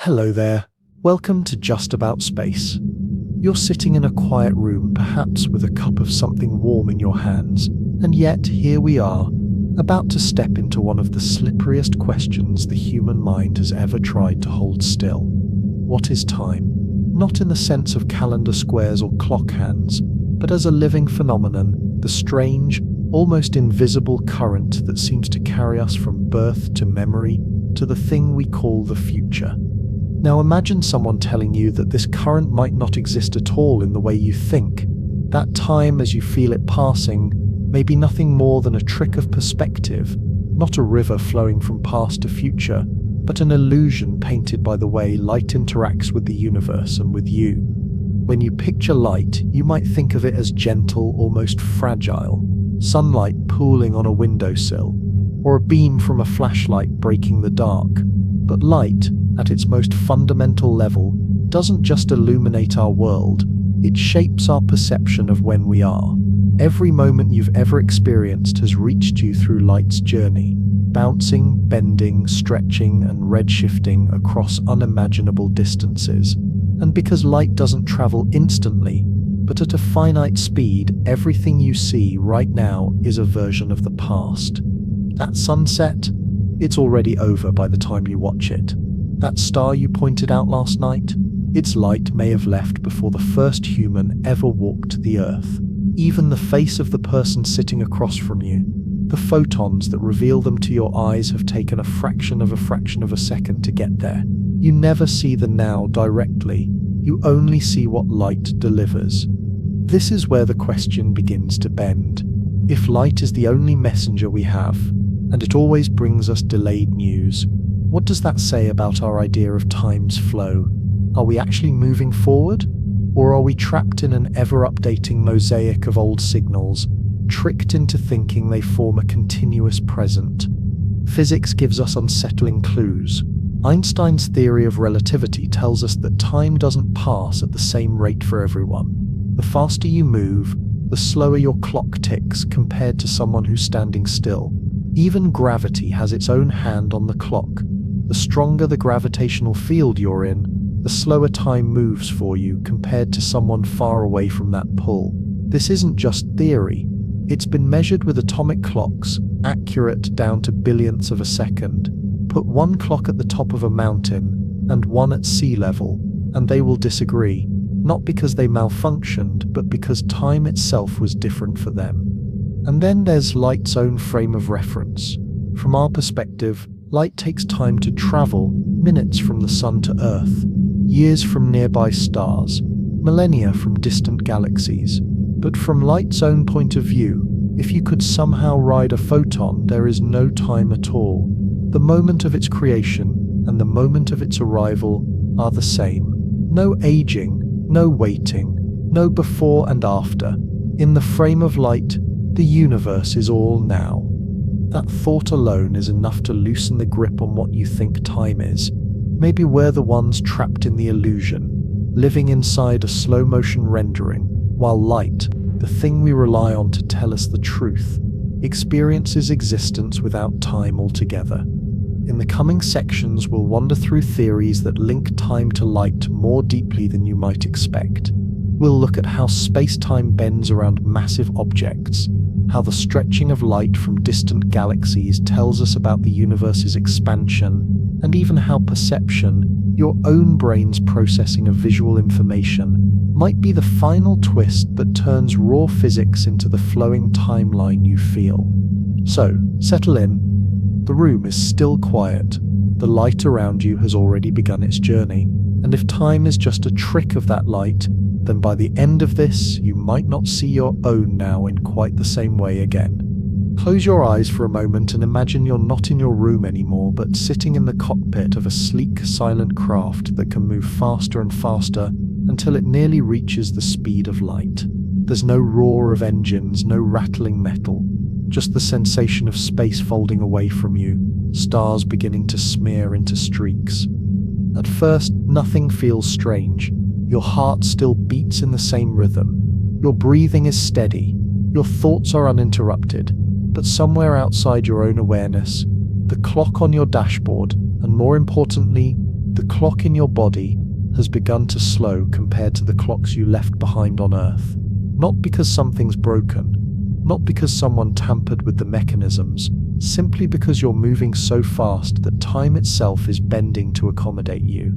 Hello there. Welcome to Just About Space. You're sitting in a quiet room, perhaps with a cup of something warm in your hands, and yet here we are, about to step into one of the slipperiest questions the human mind has ever tried to hold still. What is time? Not in the sense of calendar squares or clock hands, but as a living phenomenon, the strange, almost invisible current that seems to carry us from birth to memory to the thing we call the future. Now imagine someone telling you that this current might not exist at all in the way you think. That time as you feel it passing may be nothing more than a trick of perspective, not a river flowing from past to future, but an illusion painted by the way light interacts with the universe and with you. When you picture light, you might think of it as gentle, almost fragile, sunlight pooling on a windowsill, or a beam from a flashlight breaking the dark. But light, at its most fundamental level, doesn't just illuminate our world, it shapes our perception of when we are. Every moment you've ever experienced has reached you through light's journey, bouncing, bending, stretching, and redshifting across unimaginable distances. And because light doesn't travel instantly, but at a finite speed, everything you see right now is a version of the past. That sunset, it's already over by the time you watch it. That star you pointed out last night, its light may have left before the first human ever walked the Earth. Even the face of the person sitting across from you, the photons that reveal them to your eyes have taken a fraction of a second to get there. You never see the now directly, you only see what light delivers. This is where the question begins to bend. If light is the only messenger we have, and it always brings us delayed news, what does that say about our idea of time's flow? Are we actually moving forward? Or are we trapped in an ever-updating mosaic of old signals, tricked into thinking they form a continuous present? Physics gives us unsettling clues. Einstein's theory of relativity tells us that time doesn't pass at the same rate for everyone. The faster you move, the slower your clock ticks compared to someone who's standing still. Even gravity has its own hand on the clock. The stronger the gravitational field you're in, the slower time moves for you compared to someone far away from that pull. This isn't just theory. It's been measured with atomic clocks, accurate down to billionths of a second. Put one clock at the top of a mountain and one at sea level, and they will disagree, not because they malfunctioned, but because time itself was different for them. And then there's light's own frame of reference. From our perspective, light takes time to travel, minutes from the sun to Earth, years from nearby stars, millennia from distant galaxies. But from light's own point of view, if you could somehow ride a photon, there is no time at all. The moment of its creation and the moment of its arrival are the same. No aging, no waiting, no before and after. In the frame of light, the universe is all now. That thought alone is enough to loosen the grip on what you think time is. Maybe we're the ones trapped in the illusion, living inside a slow-motion rendering, while light, the thing we rely on to tell us the truth, experiences existence without time altogether. In the coming sections, we'll wander through theories that link time to light more deeply than you might expect. We'll look at how space-time bends around massive objects, how the stretching of light from distant galaxies tells us about the universe's expansion, and even how perception, your own brain's processing of visual information, might be the final twist that turns raw physics into the flowing timeline you feel. So, settle in. The room is still quiet. The light around you has already begun its journey, and if time is just a trick of that light, then by the end of this, you might not see your own now in quite the same way again. Close your eyes for a moment and imagine you're not in your room anymore, but sitting in the cockpit of a sleek, silent craft that can move faster and faster until it nearly reaches the speed of light. There's no roar of engines, no rattling metal, just the sensation of space folding away from you, stars beginning to smear into streaks. At first, nothing feels strange. Your heart still beats in the same rhythm. Your breathing is steady. Your thoughts are uninterrupted. But somewhere outside your own awareness, the clock on your dashboard, and more importantly, The clock in your body has begun to slow compared to the clocks you left behind on Earth. Not because something's broken, not because someone tampered with the mechanisms, simply because you're moving so fast that time itself is bending to accommodate you.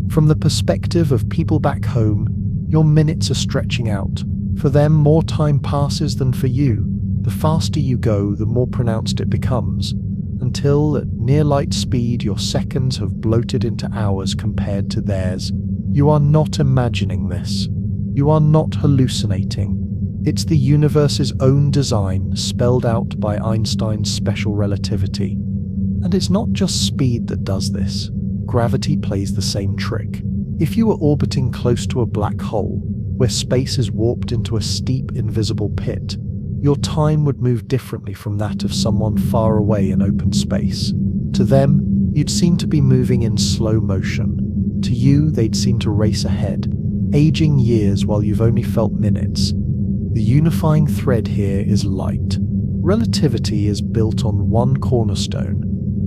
From the perspective of people back home, your minutes are stretching out. For them, more time passes than for you. The faster you go, the more pronounced it becomes, until at near light speed your seconds have bloated into hours compared to theirs. You are not imagining this. You are not hallucinating. It's the universe's own design, spelled out by Einstein's special relativity. And it's not just speed that does this. Gravity plays the same trick. If you were orbiting close to a black hole, where space is warped into a steep, invisible pit, your time would move differently from that of someone far away in open space. To them, you'd seem to be moving in slow motion. To you, they'd seem to race ahead, aging years while you've only felt minutes. The unifying thread here is light. Relativity is built on one cornerstone,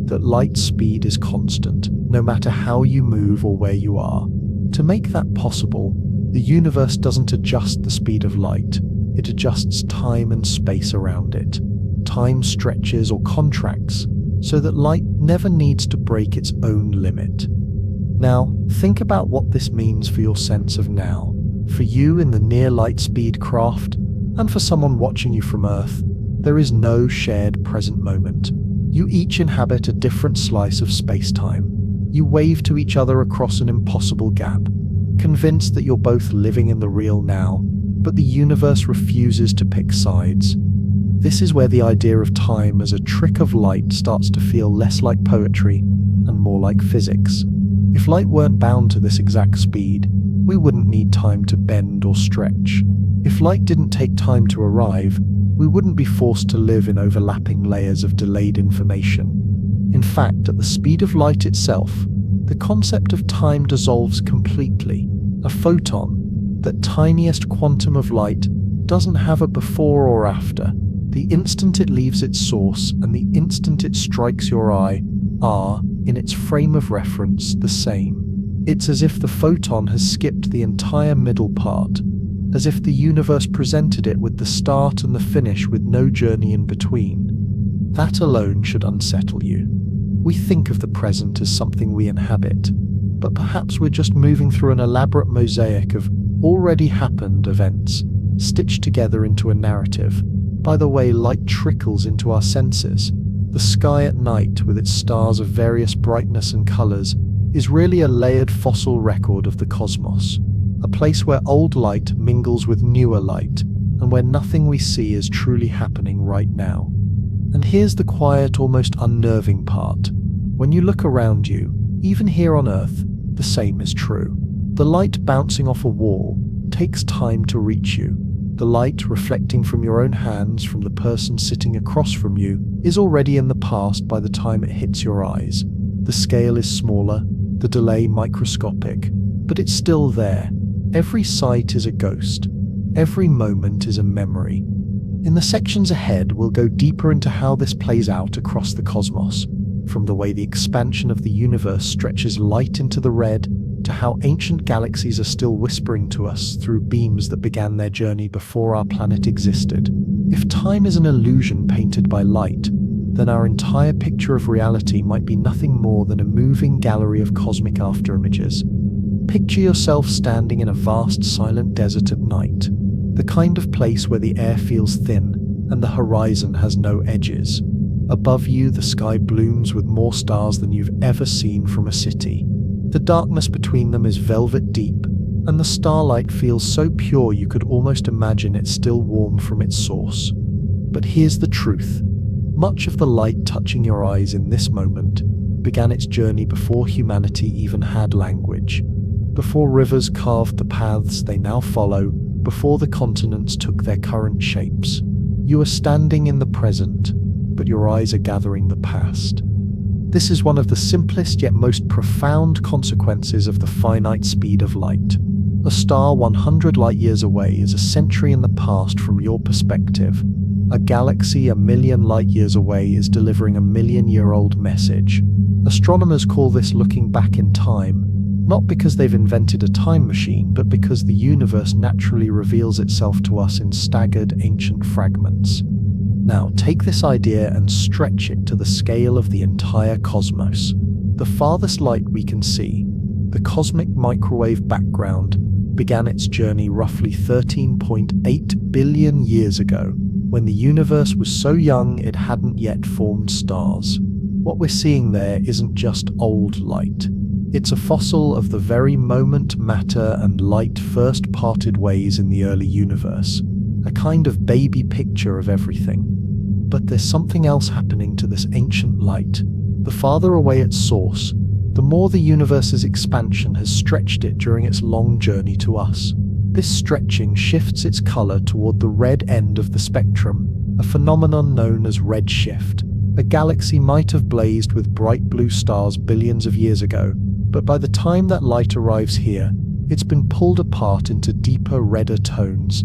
that light speed is constant, no matter how you move or where you are. To make that possible, the universe doesn't adjust the speed of light, it adjusts time and space around it. Time stretches or contracts, so that light never needs to break its own limit. Now, think about what this means for your sense of now. For you in the near light speed craft, and for someone watching you from Earth, there is no shared present moment. You each inhabit a different slice of space-time. You wave to each other across an impossible gap, convinced that you're both living in the real now, but the universe refuses to pick sides. This is where the idea of time as a trick of light starts to feel less like poetry and more like physics. If light weren't bound to this exact speed, we wouldn't need time to bend or stretch. If light didn't take time to arrive, we wouldn't be forced to live in overlapping layers of delayed information. In fact, at the speed of light itself, the concept of time dissolves completely. A photon, that tiniest quantum of light, doesn't have a before or after. The instant it leaves its source and the instant it strikes your eye are, in its frame of reference, the same. It's as if the photon has skipped the entire middle part, as if the universe presented it with the start and the finish with no journey in between. That alone should unsettle you. We think of the present as something we inhabit, but perhaps we're just moving through an elaborate mosaic of already happened events, stitched together into a narrative. By the way light trickles into our senses, the sky at night with its stars of various brightness and colors is really a layered fossil record of the cosmos, a place where old light mingles with newer light, and where nothing we see is truly happening right now. And here's the quiet, almost unnerving part. When you look around you, even here on Earth, the same is true. The light bouncing off a wall takes time to reach you. The light reflecting from your own hands from the person sitting across from you is already in the past by the time it hits your eyes. The scale is smaller, the delay microscopic, but it's still there. Every sight is a ghost. Every moment is a memory. In the sections ahead, we'll go deeper into how this plays out across the cosmos, from the way the expansion of the universe stretches light into the red, to how ancient galaxies are still whispering to us through beams that began their journey before our planet existed. If time is an illusion painted by light, then our entire picture of reality might be nothing more than a moving gallery of cosmic afterimages. Picture yourself standing in a vast silent desert at night, the kind of place where the air feels thin and the horizon has no edges. Above you, the sky blooms with more stars than you've ever seen from a city. The darkness between them is velvet deep, and the starlight feels so pure you could almost imagine it still warm from its source. But here's the truth. Much of the light touching your eyes in this moment began its journey before humanity even had language, before rivers carved the paths they now follow, before the continents took their current shapes. You are standing in the present, but your eyes are gathering the past. This is one of the simplest yet most profound consequences of the finite speed of light. A star 100 light-years away is a century in the past from your perspective. A galaxy 1,000,000 light-years away is delivering a million-year-old message. A Astronomers call this looking back in time, not because they've invented a time machine, but because the universe naturally reveals itself to us in staggered ancient fragments. Now, take this idea and stretch it to the scale of the entire cosmos. The farthest light we can see, the cosmic microwave background, began its journey roughly 13.8 billion years ago, when the universe was so young it hadn't yet formed stars. What we're seeing there isn't just old light. It's a fossil of the very moment matter and light first parted ways in the early universe, a kind of baby picture of everything. But there's something else happening to this ancient light. The farther away its source, the more the universe's expansion has stretched it during its long journey to us. This stretching shifts its color toward the red end of the spectrum, a phenomenon known as redshift. A galaxy might have blazed with bright blue stars billions of years ago, but by the time that light arrives here, it's been pulled apart into deeper, redder tones.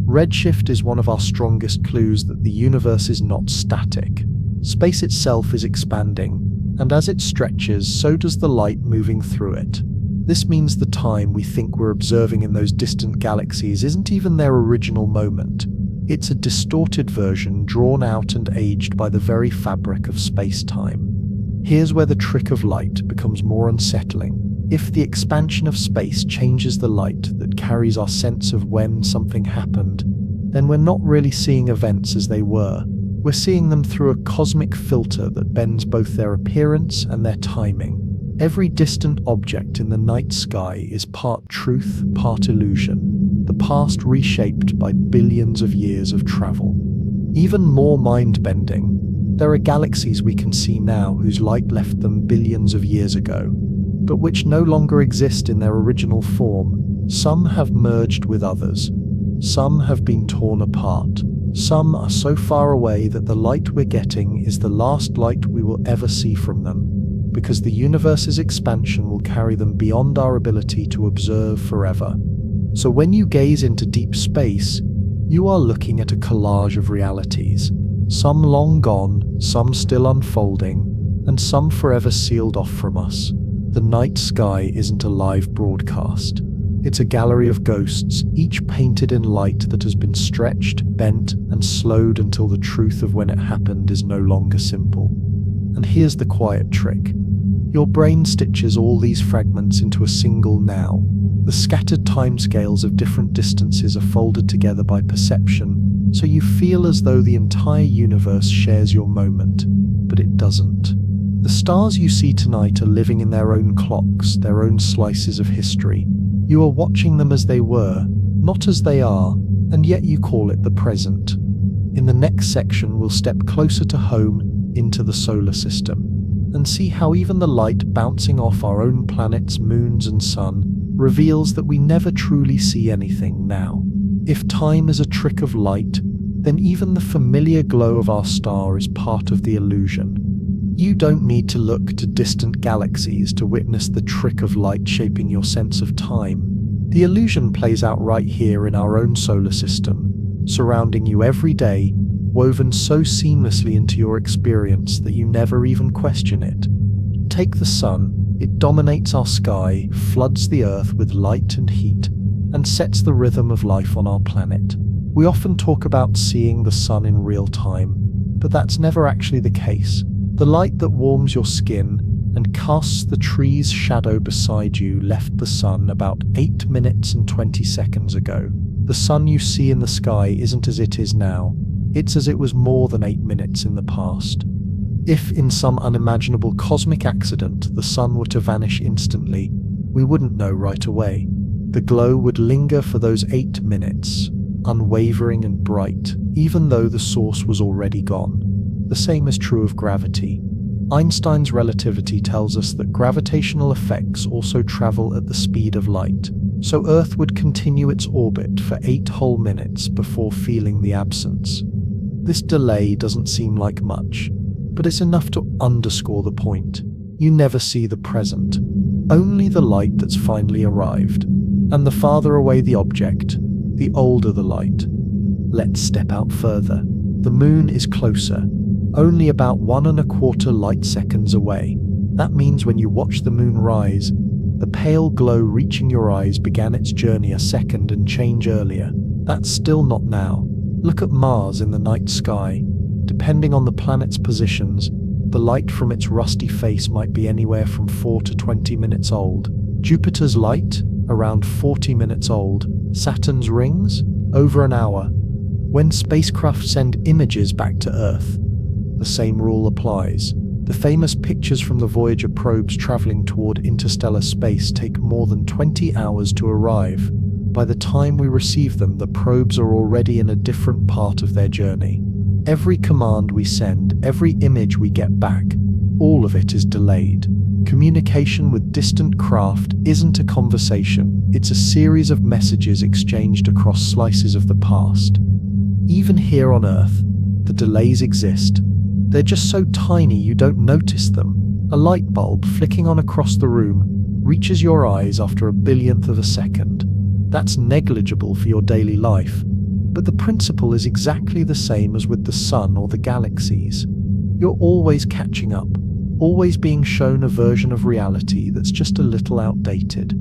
Redshift is one of our strongest clues that the universe is not static. Space itself is expanding, and as it stretches, so does the light moving through it. This means the time we think we're observing in those distant galaxies isn't even their original moment. It's a distorted version drawn out and aged by the very fabric of space-time. Here's where the trick of light becomes more unsettling. If the expansion of space changes the light that carries our sense of when something happened, then we're not really seeing events as they were. We're seeing them through a cosmic filter that bends both their appearance and their timing. Every distant object in the night sky is part truth, part illusion, the past reshaped by billions of years of travel. Even more mind-bending, there are galaxies we can see now whose light left them billions of years ago, but which no longer exist in their original form. Some have merged with others. Some have been torn apart. Some are so far away that the light we're getting is the last light we will ever see from them, because the universe's expansion will carry them beyond our ability to observe forever. So when you gaze into deep space, you are looking at a collage of realities, some long gone, some still unfolding, and some forever sealed off from us. The night sky isn't a live broadcast. It's a gallery of ghosts, each painted in light that has been stretched, bent, and slowed until the truth of when it happened is no longer simple. And here's the quiet trick. Your brain stitches all these fragments into a single now. The scattered timescales of different distances are folded together by perception, so you feel as though the entire universe shares your moment, but it doesn't. The stars you see tonight are living in their own clocks, their own slices of history. You are watching them as they were, not as they are, and yet you call it the present. In the next section, we'll step closer to home, into the solar system, and see how even the light bouncing off our own planets, moons, and sun reveals that we never truly see anything now. If time is a trick of light, then even the familiar glow of our star is part of the illusion. You don't need to look to distant galaxies to witness the trick of light shaping your sense of time. The illusion plays out right here in our own solar system, surrounding you every day, woven so seamlessly into your experience that you never even question it. Take the sun. It dominates our sky, floods the Earth with light and heat, and sets the rhythm of life on our planet. We often talk about seeing the sun in real time, but that's never actually the case. The light that warms your skin and casts the tree's shadow beside you left the sun about 8 minutes and 20 seconds ago. The sun you see in the sky isn't as it is now. It's as it was more than 8 minutes in the past. If, in some unimaginable cosmic accident, the sun were to vanish instantly, we wouldn't know right away. The glow would linger for those 8 minutes, unwavering and bright, even though the source was already gone. The same is true of gravity. Einstein's relativity tells us that gravitational effects also travel at the speed of light, so Earth would continue its orbit for 8 whole minutes before feeling the absence. This delay doesn't seem like much, but it's enough to underscore the point. You never see the present, only the light that's finally arrived. And the farther away the object, the older the light. Let's step out further. The moon is closer, only about 1¼ light seconds away, That means when you watch the moon rise, the pale glow reaching your eyes began its journey a second and change earlier. That's still not now. Look at Mars in the night sky. Depending on the planet's positions, the light from its rusty face might be anywhere from 4 to 20 minutes old. Jupiter's light, around 40 minutes old. Saturn's rings, over an hour. When spacecraft send images back to Earth, the same rule applies. The famous pictures from the Voyager probes traveling toward interstellar space take more than 20 hours to arrive. By the time we receive them, the probes are already in a different part of their journey. Every command we send, every image we get back, all of it is delayed. Communication with distant craft isn't a conversation, it's a series of messages exchanged across slices of the past. Even here on Earth, the delays exist. They're just so tiny you don't notice them. A light bulb flicking on across the room reaches your eyes after a billionth of a second. That's negligible for your daily life, but the principle is exactly the same as with the sun or the galaxies. You're always catching up, always being shown a version of reality that's just a little outdated.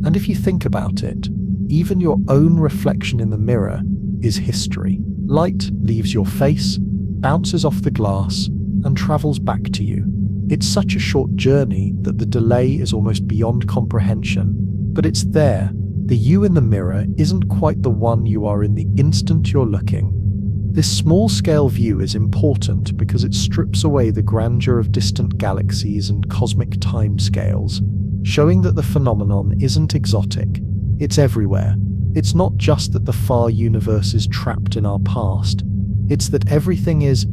And if you think about it, even your own reflection in the mirror is history. Light leaves your face, bounces off the glass, and travels back to you. It's such a short journey that the delay is almost beyond comprehension, but it's there. The you in the mirror isn't quite the one you are in the instant you're looking. This small-scale view is important because it strips away the grandeur of distant galaxies and cosmic timescales, showing that the phenomenon isn't exotic. It's everywhere. It's not just that the far universe is trapped in our past. It's that everything is.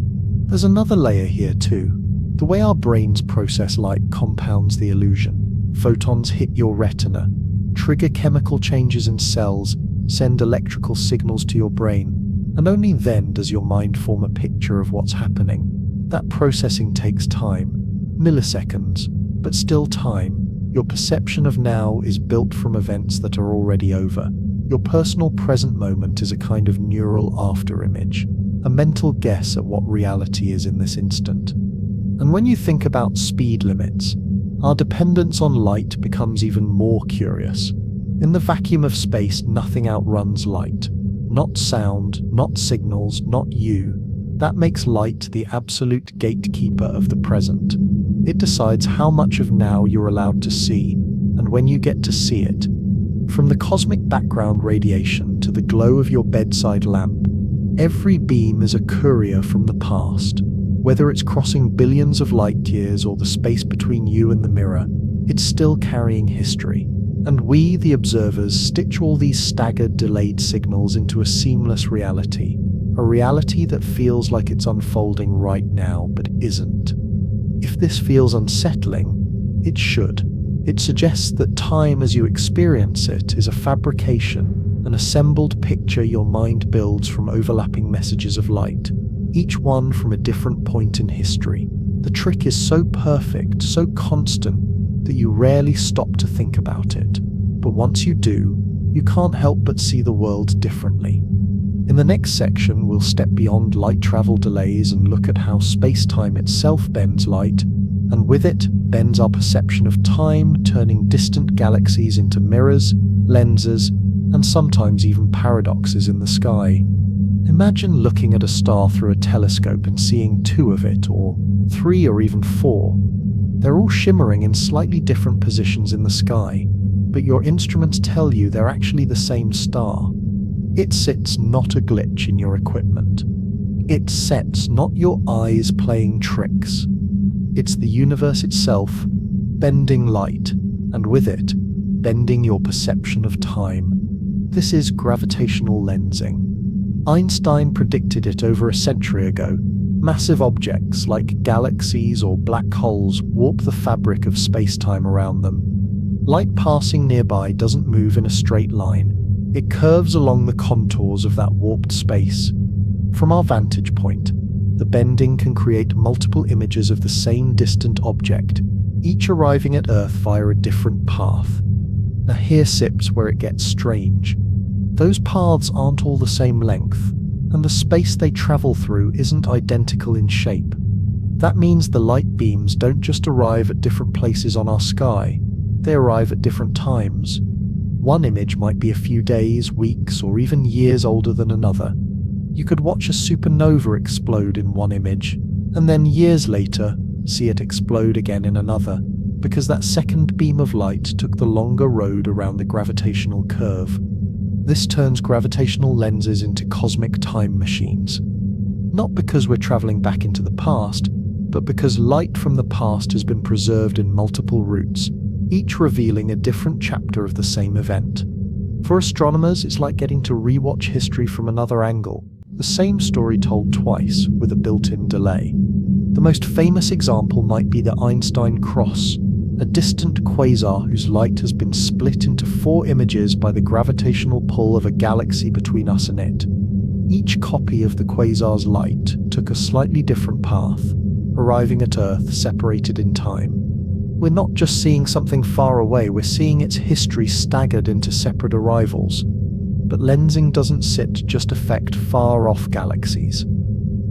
There's another layer here too. The way our brains process light compounds the illusion. Photons hit your retina, trigger chemical changes in cells, send electrical signals to your brain, and only then does your mind form a picture of what's happening. That processing takes time, milliseconds, but still time. Your perception of now is built from events that are already over. Your personal present moment is a kind of neural afterimage, a mental guess at what reality is in this instant. And when you think about speed limits, our dependence on light becomes even more curious. In the vacuum of space, nothing outruns light. Not sound, not signals, not you. That makes light the absolute gatekeeper of the present. It decides how much of now you're allowed to see, and when you get to see it. From the cosmic background radiation to the glow of your bedside lamp, every beam is a courier from the past. Whether it's crossing billions of light years or the space between you and the mirror, it's still carrying history. And we, the observers, stitch all these staggered, delayed signals into a seamless reality. A reality that feels like it's unfolding right now, but isn't. If this feels unsettling, it should. It suggests that time as you experience it is a fabrication, an assembled picture your mind builds from overlapping messages of light, each one from a different point in history. The trick is so perfect, so constant, that you rarely stop to think about it. But once you do, you can't help but see the world differently. In the next section, we'll step beyond light travel delays and look at how space-time itself bends light, and with it, bends our perception of time, turning distant galaxies into mirrors, lenses, and sometimes even paradoxes in the sky. Imagine looking at a star through a telescope and seeing two of it, or three, or even four. They're all shimmering in slightly different positions in the sky, but your instruments tell you they're actually the same star. It sits, not a glitch in your equipment. It sets, not your eyes playing tricks. It's the universe itself, bending light, and with it, bending your perception of time. This is gravitational lensing. Einstein predicted it over a century ago. Massive objects like galaxies or black holes warp the fabric of space-time around them. Light passing nearby doesn't move in a straight line. It curves along the contours of that warped space. From our vantage point, the bending can create multiple images of the same distant object, each arriving at Earth via a different path. Now here sips where it gets strange. Those paths aren't all the same length, and the space they travel through isn't identical in shape. That means the light beams don't just arrive at different places on our sky, they arrive at different times. One image might be a few days, weeks, or even years older than another. You could watch a supernova explode in one image, and then years later, see it explode again in another, because that second beam of light took the longer road around the gravitational curve. This turns gravitational lenses into cosmic time machines. Not because we're traveling back into the past, but because light from the past has been preserved in multiple routes, each revealing a different chapter of the same event. For astronomers, it's like getting to rewatch history from another angle, the same story told twice with a built-in delay. The most famous example might be the Einstein cross, a distant quasar whose light has been split into 4 images by the gravitational pull of a galaxy between us and it. Each copy of the quasar's light took a slightly different path, arriving at Earth separated in time. We're not just seeing something far away, we're seeing its history staggered into separate arrivals. But lensing doesn't just affect far-off galaxies.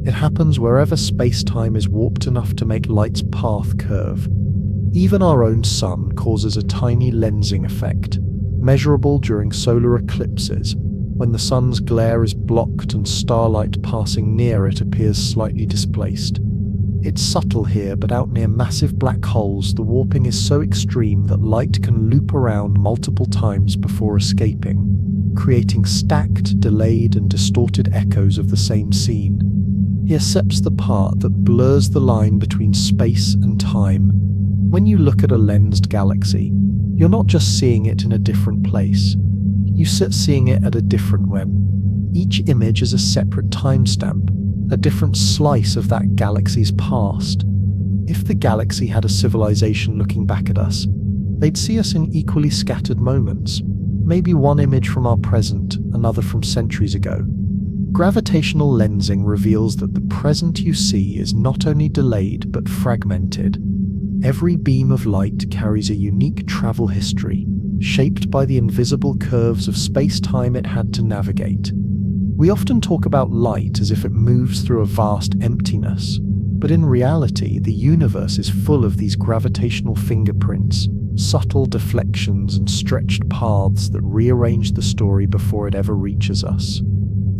It happens wherever space-time is warped enough to make light's path curve. Even our own sun causes a tiny lensing effect, measurable during solar eclipses, when the sun's glare is blocked and starlight passing near it appears slightly displaced. It's subtle here, but out near massive black holes, the warping is so extreme that light can loop around multiple times before escaping, creating stacked, delayed, and distorted echoes of the same scene. Here steps the part that blurs the line between space and time. When you look at a lensed galaxy, you're not just seeing it in a different place. You sit seeing it at a different when. Each image is a separate timestamp, a different slice of that galaxy's past. If the galaxy had a civilization looking back at us, they'd see us in equally scattered moments, maybe one image from our present, another from centuries ago. Gravitational lensing reveals that the present you see is not only delayed but fragmented. Every beam of light carries a unique travel history, shaped by the invisible curves of space-time it had to navigate. We often talk about light as if it moves through a vast emptiness, but in reality, the universe is full of these gravitational fingerprints, subtle deflections and stretched paths that rearrange the story before it ever reaches us.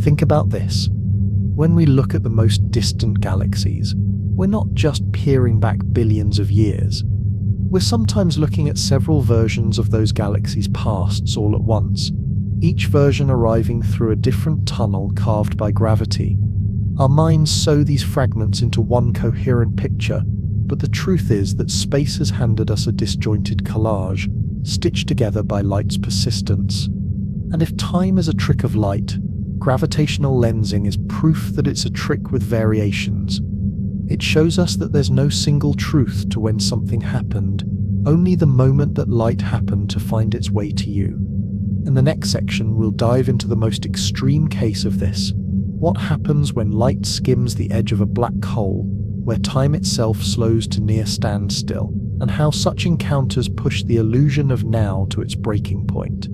Think about this. When we look at the most distant galaxies, we're not just peering back billions of years. We're sometimes looking at several versions of those galaxies' pasts all at once, each version arriving through a different tunnel carved by gravity. Our minds sew these fragments into one coherent picture, but the truth is that space has handed us a disjointed collage, stitched together by light's persistence. And if time is a trick of light, gravitational lensing is proof that it's a trick with variations. It shows us that there's no single truth to when something happened, only the moment that light happened to find its way to you. In the next section, we'll dive into the most extreme case of this: what happens when light skims the edge of a black hole, where time itself slows to near standstill, and how such encounters push the illusion of now to its breaking point.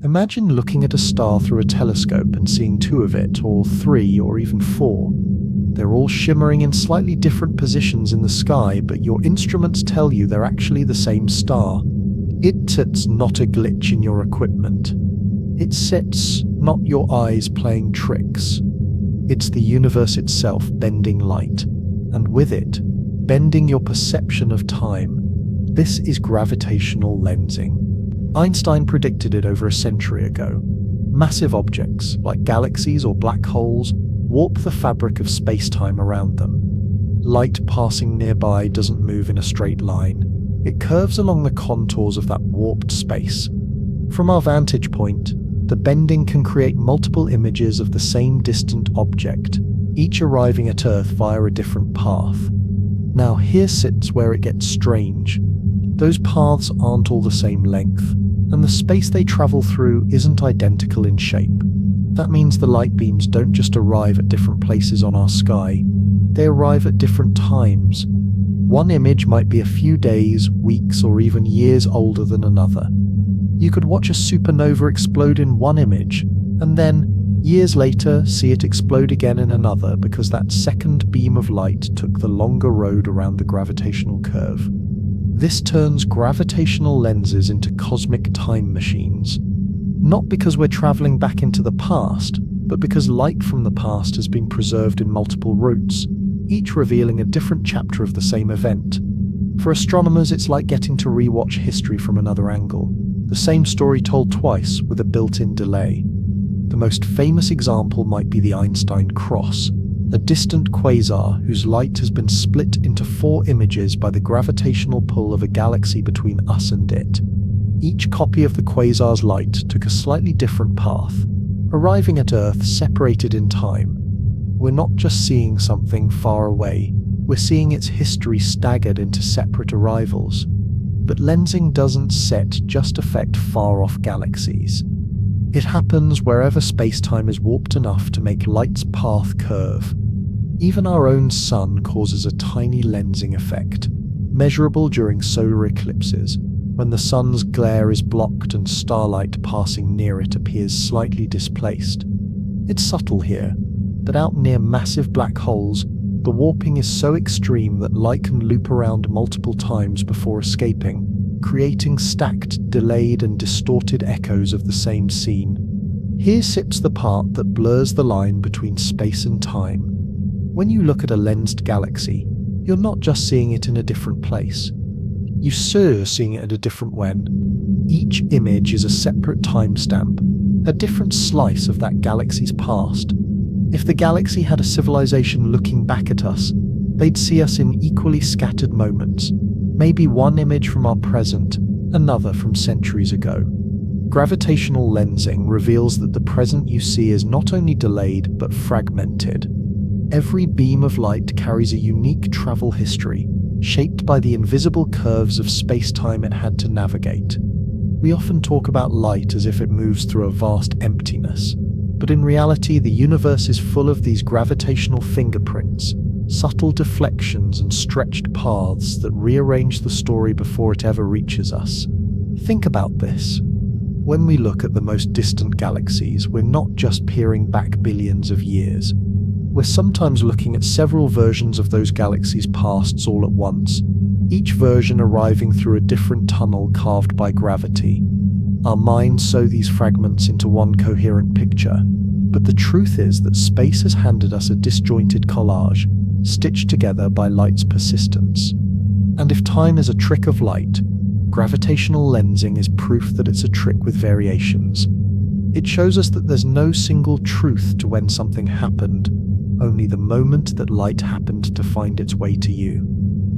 Imagine looking at a star through a telescope and seeing 2 of it, or 3, or even 4. They're all shimmering in slightly different positions in the sky, but your instruments tell you they're actually the same star. It's not a glitch in your equipment. It's not your eyes playing tricks. It's the universe itself bending light, and with it, bending your perception of time. This is gravitational lensing. Einstein predicted it over a century ago. Massive objects, like galaxies or black holes, warp the fabric of space-time around them. Light passing nearby doesn't move in a straight line. It curves along the contours of that warped space. From our vantage point, the bending can create multiple images of the same distant object, each arriving at Earth via a different path. Now here sits where it gets strange. Those paths aren't all the same length, and the space they travel through isn't identical in shape. That means the light beams don't just arrive at different places on our sky, they arrive at different times. One image might be a few days, weeks, or even years older than another. You could watch a supernova explode in one image, and then, Years later, see it explode again in another because that second beam of light took the longer road around the gravitational curve. This turns gravitational lenses into cosmic time machines. Not because we're traveling back into the past, but because light from the past has been preserved in multiple routes, each revealing a different chapter of the same event. For astronomers, it's like getting to rewatch history from another angle, the same story told twice with a built-in delay. The most famous example might be the Einstein cross, a distant quasar whose light has been split into 4 images by the gravitational pull of a galaxy between us and it. Each copy of the quasar's light took a slightly different path, arriving at Earth separated in time. We're not just seeing something far away, we're seeing its history staggered into separate arrivals. But lensing doesn't just affect far-off galaxies. It happens wherever space-time is warped enough to make light's path curve. Even our own sun causes a tiny lensing effect, measurable during solar eclipses, when the sun's glare is blocked and starlight passing near it appears slightly displaced. It's subtle here, but out near massive black holes, the warping is so extreme that light can loop around multiple times before escaping, creating stacked, delayed and distorted echoes of the same scene. Here sits the part that blurs the line between space and time. When you look at a lensed galaxy, you're not just seeing it in a different place. You're seeing it at a different when. Each image is a separate timestamp, a different slice of that galaxy's past. If the galaxy had a civilization looking back at us, they'd see us in equally scattered moments. Maybe one image from our present, another from centuries ago. Gravitational lensing reveals that the present you see is not only delayed, but fragmented. Every beam of light carries a unique travel history, shaped by the invisible curves of space-time it had to navigate. We often talk about light as if it moves through a vast emptiness, but in reality the universe is full of these gravitational fingerprints, subtle deflections and stretched paths that rearrange the story before it ever reaches us. Think about this. When we look at the most distant galaxies, we're not just peering back billions of years. We're sometimes looking at several versions of those galaxies' pasts all at once, each version arriving through a different tunnel carved by gravity. Our minds sew these fragments into one coherent picture, but the truth is that space has handed us a disjointed collage, stitched together by light's persistence. And if time is a trick of light, gravitational lensing is proof that it's a trick with variations. It shows us that there's no single truth to when something happened, only the moment that light happened to find its way to you.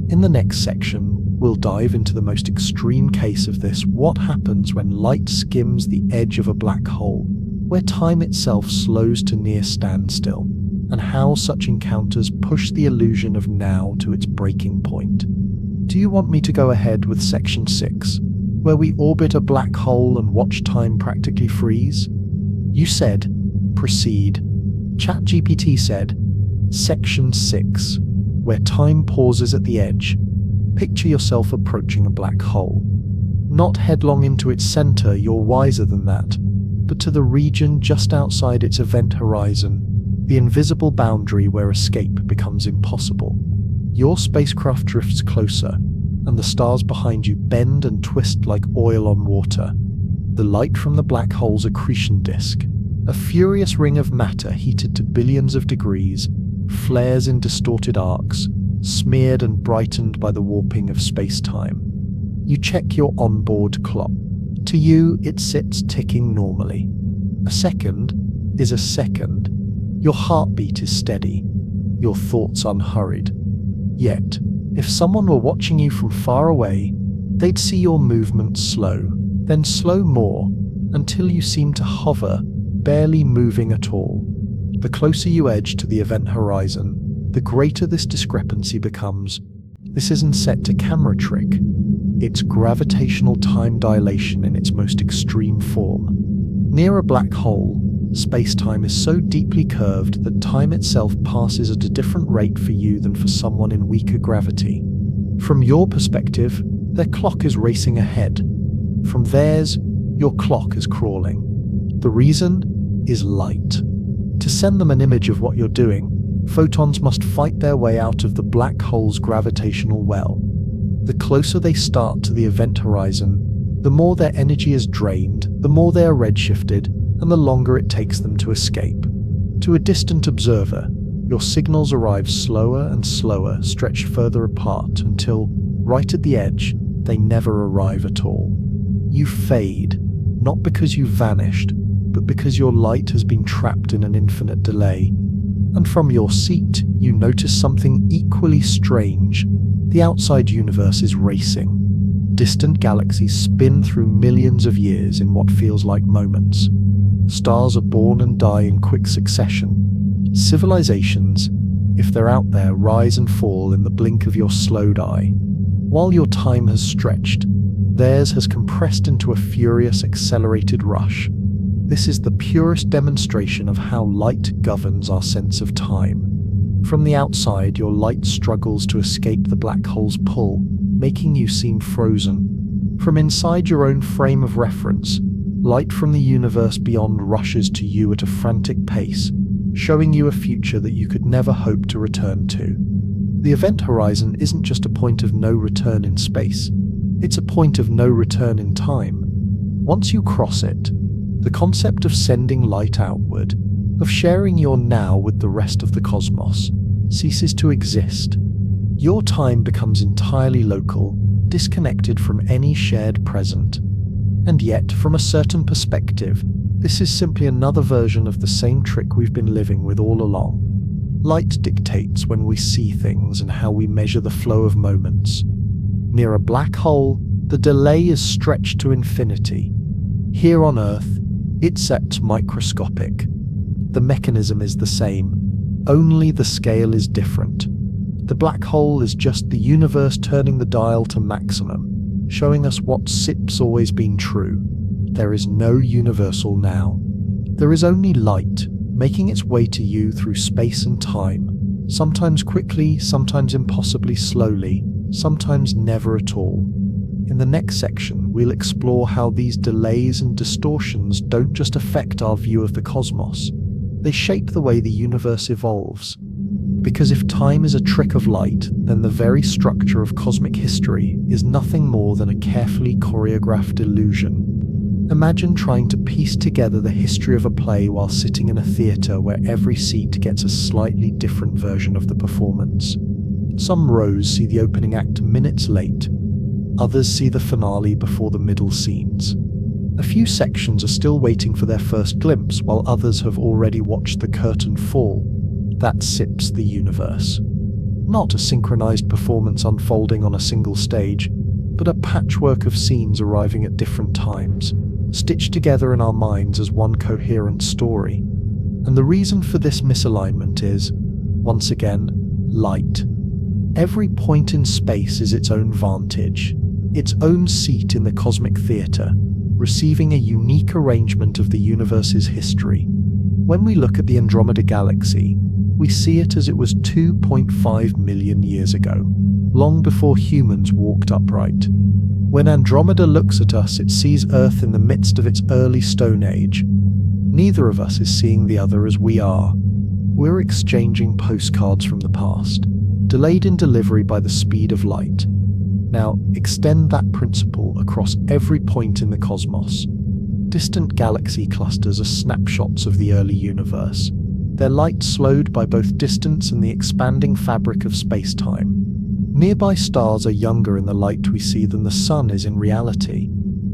In the next section, we'll dive into the most extreme case of this: what happens when light skims the edge of a black hole, where time itself slows to near standstill, and how such encounters push the illusion of now to its breaking point. Do you want me to go ahead with section 6, where we orbit a black hole and watch time practically freeze? You said, proceed. ChatGPT said, section 6, where time pauses at the edge. Picture yourself approaching a black hole. Not headlong into its center, you're wiser than that, but to the region just outside its event horizon, the invisible boundary where escape becomes impossible. Your spacecraft drifts closer, and the stars behind you bend and twist like oil on water. The light from the black hole's accretion disk, a furious ring of matter heated to billions of degrees, flares in distorted arcs, smeared and brightened by the warping of space-time. You check your onboard clock. To you, it sits ticking normally. A second is a second. Your heartbeat is steady, your thoughts unhurried. Yet, if someone were watching you from far away, they'd see your movement slow, then slow more, until you seem to hover, barely moving at all. The closer you edge to the event horizon, the greater this discrepancy becomes. This isn't set to camera trick. It's gravitational time dilation in its most extreme form. Near a black hole, space-time is so deeply curved that time itself passes at a different rate for you than for someone in weaker gravity. From your perspective, their clock is racing ahead. From theirs, your clock is crawling. The reason is light. To send them an image of what you're doing, photons must fight their way out of the black hole's gravitational well. The closer they start to the event horizon, the more their energy is drained, the more they are redshifted, and the longer it takes them to escape. To a distant observer, your signals arrive slower and slower, stretched further apart until, right at the edge, they never arrive at all. You fade, not because you vanished, but because your light has been trapped in an infinite delay. And from your seat, you notice something equally strange. The outside universe is racing. Distant galaxies spin through millions of years in what feels like moments. Stars are born and die in quick succession. Civilizations, if they're out there, rise and fall in the blink of your slowed eye. While your time has stretched, theirs has compressed into a furious, accelerated rush. This is the purest demonstration of how light governs our sense of time. From the outside, your light struggles to escape the black hole's pull, making you seem frozen. From inside your own frame of reference, light from the universe beyond rushes to you at a frantic pace, showing you a future that you could never hope to return to. The event horizon isn't just a point of no return in space, it's a point of no return in time. Once you cross it, the concept of sending light outward, of sharing your now with the rest of the cosmos, ceases to exist. Your time becomes entirely local, disconnected from any shared present. And yet, from a certain perspective, this is simply another version of the same trick we've been living with all along. Light dictates when we see things and how we measure the flow of moments. Near a black hole, the delay is stretched to infinity. Here on Earth, it's at microscopic. The mechanism is the same, only the scale is different. The black hole is just the universe turning the dial to maximum, showing us what SIP's always been true. There is no universal now. There is only light, making its way to you through space and time, sometimes quickly, sometimes impossibly slowly, sometimes never at all. In the next section, we'll explore how these delays and distortions don't just affect our view of the cosmos, they shape the way the universe evolves. Because if time is a trick of light, then the very structure of cosmic history is nothing more than a carefully choreographed illusion. Imagine trying to piece together the history of a play while sitting in a theatre where every seat gets a slightly different version of the performance. Some rows see the opening act minutes late, others see the finale before the middle scenes. A few sections are still waiting for their first glimpse, while others have already watched the curtain fall. That SIP's the universe. Not a synchronized performance unfolding on a single stage, but a patchwork of scenes arriving at different times, stitched together in our minds as one coherent story. And the reason for this misalignment is, once again, light. Every point in space is its own vantage, its own seat in the cosmic theatre, receiving a unique arrangement of the universe's history. When we look at the Andromeda Galaxy, we see it as it was 2.5 million years ago, long before humans walked upright. When Andromeda looks at us, it sees Earth in the midst of its early Stone Age. Neither of us is seeing the other as we are. We're exchanging postcards from the past, delayed in delivery by the speed of light. Now, extend that principle across every point in the cosmos. Distant galaxy clusters are snapshots of the early universe, their light slowed by both distance and the expanding fabric of space-time. Nearby stars are younger in the light we see than the sun is in reality.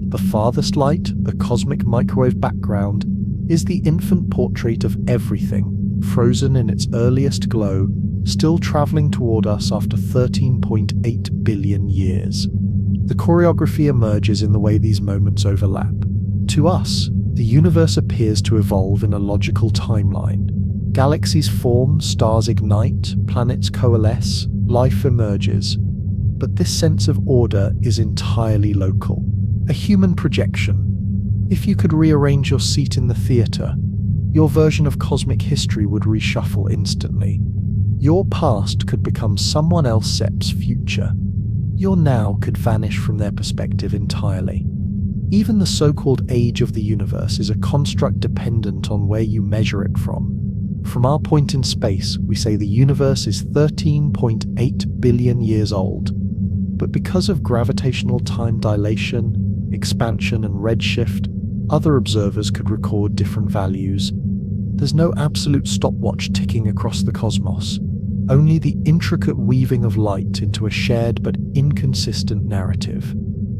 The farthest light, the cosmic microwave background, is the infant portrait of everything, frozen in its earliest glow, still traveling toward us after 13.8 billion years. The choreography emerges in the way these moments overlap. To us, the universe appears to evolve in a logical timeline. Galaxies form, stars ignite, planets coalesce, life emerges. But this sense of order is entirely local, a human projection. If you could rearrange your seat in the theatre, your version of cosmic history would reshuffle instantly. Your past could become someone else's future. Your now could vanish from their perspective entirely. Even the so-called age of the universe is a construct dependent on where you measure it from. From our point in space, we say the universe is 13.8 billion years old. But because of gravitational time dilation, expansion, and redshift, other observers could record different values. There's no absolute stopwatch ticking across the cosmos, only the intricate weaving of light into a shared but inconsistent narrative.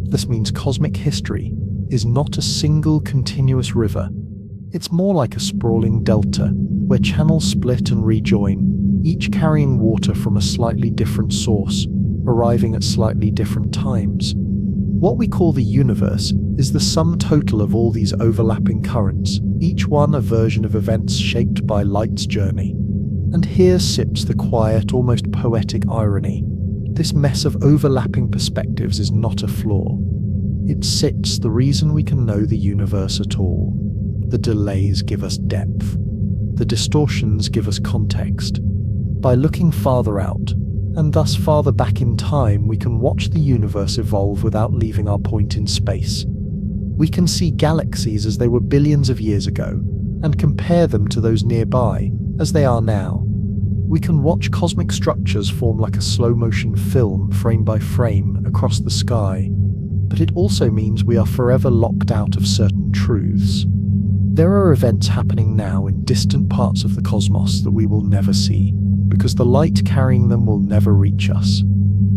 This means cosmic history is not a single continuous river. It's more like a sprawling delta, where channels split and rejoin, each carrying water from a slightly different source, arriving at slightly different times. What we call the universe is the sum total of all these overlapping currents, each one a version of events shaped by light's journey. And here sips the quiet, almost poetic irony. This mess of overlapping perspectives is not a flaw. It sits the reason we can know the universe at all. The delays give us depth. The distortions give us context. By looking farther out, and thus farther back in time, we can watch the universe evolve without leaving our point in space. We can see galaxies as they were billions of years ago, and compare them to those nearby, as they are now. We can watch cosmic structures form like a slow-motion film, frame by frame, across the sky. But it also means we are forever locked out of certain truths. There are events happening now in distant parts of the cosmos that we will never see, because the light carrying them will never reach us.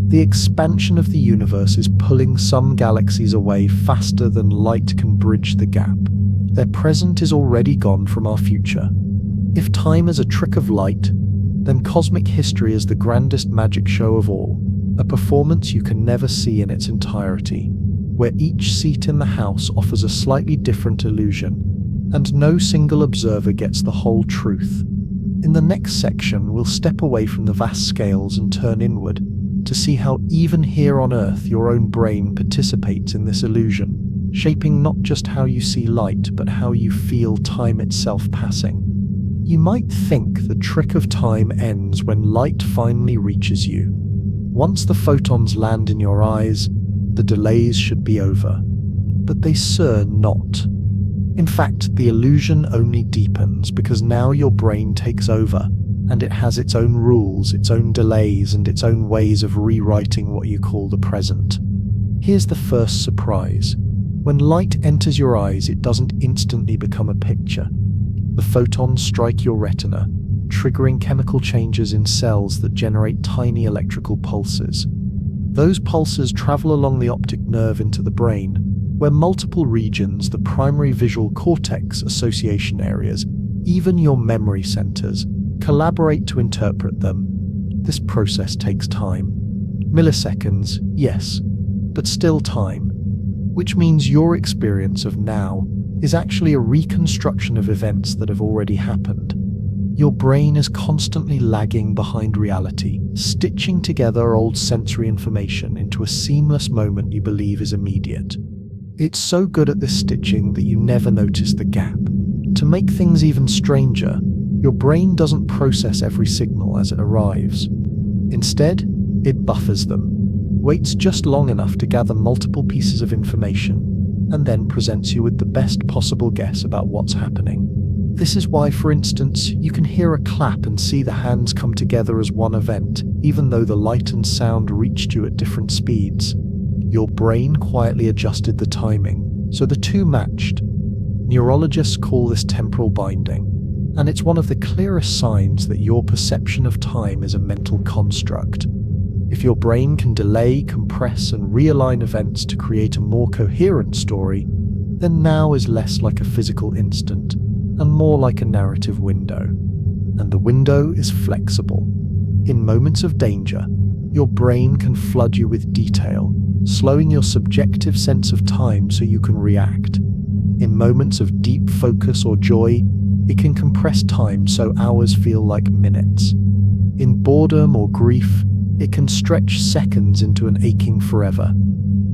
The expansion of the universe is pulling some galaxies away faster than light can bridge the gap. Their present is already gone from our future. If time is a trick of light, then cosmic history is the grandest magic show of all, a performance you can never see in its entirety, where each seat in the house offers a slightly different illusion, and no single observer gets the whole truth. In the next section, we'll step away from the vast scales and turn inward to see how even here on Earth your own brain participates in this illusion, shaping not just how you see light, but how you feel time itself passing. You might think the trick of time ends when light finally reaches you. Once the photons land in your eyes, the delays should be over. But they are not. In fact, the illusion only deepens because now your brain takes over, and it has its own rules, its own delays, and its own ways of rewriting what you call the present. Here's the first surprise. When light enters your eyes, it doesn't instantly become a picture. The photons strike your retina, triggering chemical changes in cells that generate tiny electrical pulses. Those pulses travel along the optic nerve into the brain, where multiple regions, the primary visual cortex association areas, even your memory centers, collaborate to interpret them. This process takes time. Milliseconds, yes, but still time. Which means your experience of now is actually a reconstruction of events that have already happened. Your brain is constantly lagging behind reality, stitching together old sensory information into a seamless moment you believe is immediate. It's so good at this stitching that you never notice the gap. To make things even stranger, your brain doesn't process every signal as it arrives. Instead, it buffers them, waits just long enough to gather multiple pieces of information, and then presents you with the best possible guess about what's happening. This is why, for instance, you can hear a clap and see the hands come together as one event, even though the light and sound reached you at different speeds. Your brain quietly adjusted the timing, so the two matched. Neurologists call this temporal binding, and it's one of the clearest signs that your perception of time is a mental construct. If your brain can delay, compress, and realign events to create a more coherent story, then now is less like a physical instant and more like a narrative window. And the window is flexible. In moments of danger, your brain can flood you with detail, slowing your subjective sense of time so you can react. In moments of deep focus or joy, it can compress time so hours feel like minutes. In boredom or grief, it can stretch seconds into an aching forever.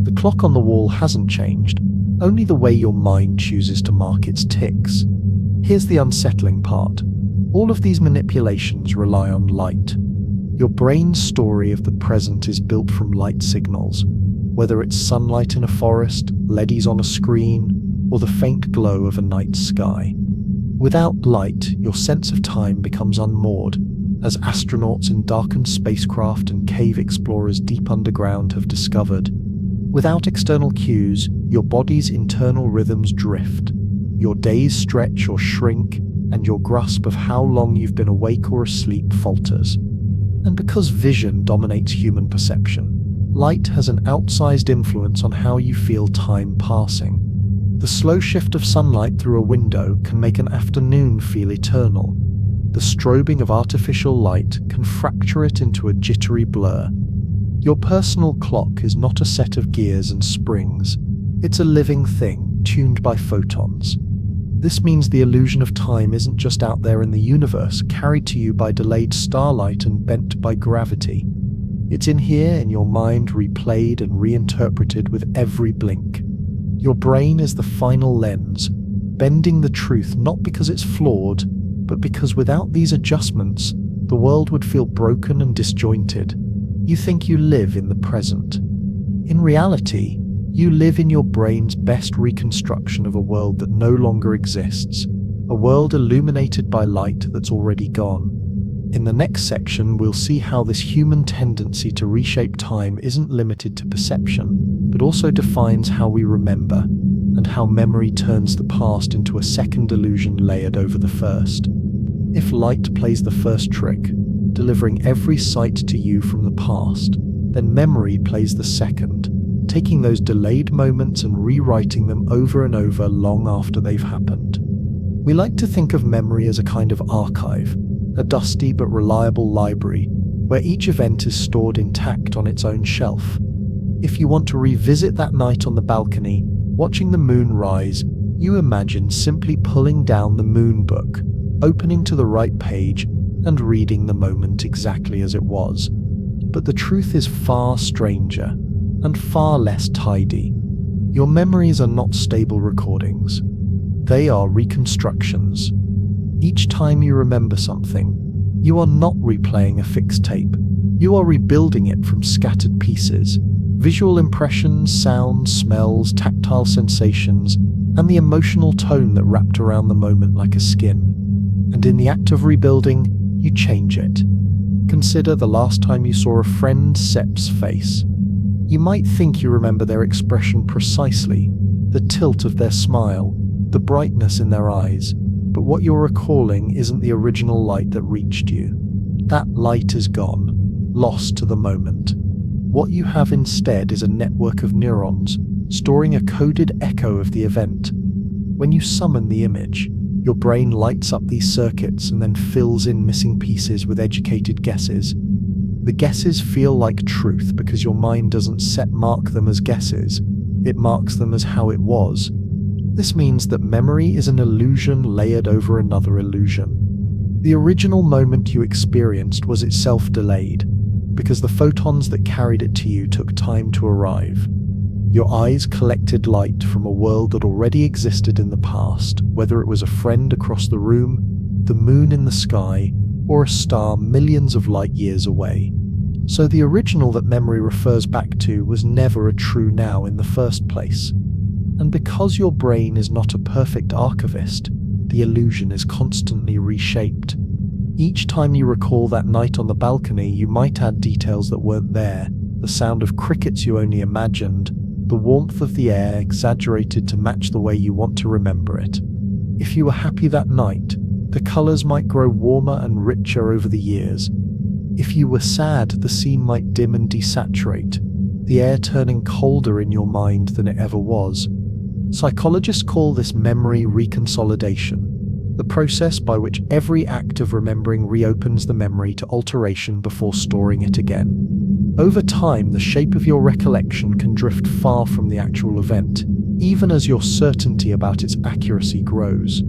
The clock on the wall hasn't changed, only the way your mind chooses to mark its ticks. Here's the unsettling part. All of these manipulations rely on light. Your brain's story of the present is built from light signals, whether it's sunlight in a forest, LEDs on a screen, or the faint glow of a night sky. Without light, your sense of time becomes unmoored, as astronauts in darkened spacecraft and cave explorers deep underground have discovered. Without external cues, your body's internal rhythms drift. Your days stretch or shrink, and your grasp of how long you've been awake or asleep falters. And because vision dominates human perception, light has an outsized influence on how you feel time passing. The slow shift of sunlight through a window can make an afternoon feel eternal. The strobing of artificial light can fracture it into a jittery blur. Your personal clock is not a set of gears and springs. It's a living thing, tuned by photons. This means the illusion of time isn't just out there in the universe, carried to you by delayed starlight and bent by gravity. It's in here, in your mind, replayed and reinterpreted with every blink. Your brain is the final lens, bending the truth not because it's flawed, but because without these adjustments, the world would feel broken and disjointed. You think you live in the present. In reality, you live in your brain's best reconstruction of a world that no longer exists, a world illuminated by light that's already gone. In the next section, we'll see how this human tendency to reshape time isn't limited to perception, but also defines how we remember, and how memory turns the past into a second illusion layered over the first. If light plays the first trick, delivering every sight to you from the past, then memory plays the second, taking those delayed moments and rewriting them over and over long after they've happened. We like to think of memory as a kind of archive, a dusty but reliable library, where each event is stored intact on its own shelf. If you want to revisit that night on the balcony, watching the moon rise, you imagine simply pulling down the moon book, opening to the right page, and reading the moment exactly as it was. But the truth is far stranger, and far less tidy. Your memories are not stable recordings. They are reconstructions. Each time you remember something, you are not replaying a fixed tape. You are rebuilding it from scattered pieces. Visual impressions, sounds, smells, tactile sensations, and the emotional tone that wrapped around the moment like a skin. And in the act of rebuilding, you change it. Consider the last time you saw a friend Sep's face. You might think you remember their expression precisely, the tilt of their smile, the brightness in their eyes, but what you're recalling isn't the original light that reached you. That light is gone, lost to the moment. What you have instead is a network of neurons, storing a coded echo of the event. When you summon the image, your brain lights up these circuits and then fills in missing pieces with educated guesses. The guesses feel like truth because your mind doesn't mark them as guesses, it marks them as how it was. This means that memory is an illusion layered over another illusion. The original moment you experienced was itself delayed, because the photons that carried it to you took time to arrive. Your eyes collected light from a world that already existed in the past, whether it was a friend across the room, the moon in the sky, or a star millions of light years away. So the original that memory refers back to was never a true now in the first place. And because your brain is not a perfect archivist, the illusion is constantly reshaped. Each time you recall that night on the balcony, you might add details that weren't there, the sound of crickets you only imagined, the warmth of the air exaggerated to match the way you want to remember it. If you were happy that night, the colors might grow warmer and richer over the years. If you were sad, the scene might dim and desaturate, the air turning colder in your mind than it ever was. Psychologists call this memory reconsolidation, the process by which every act of remembering reopens the memory to alteration before storing it again. Over time, the shape of your recollection can drift far from the actual event, even as your certainty about its accuracy grows.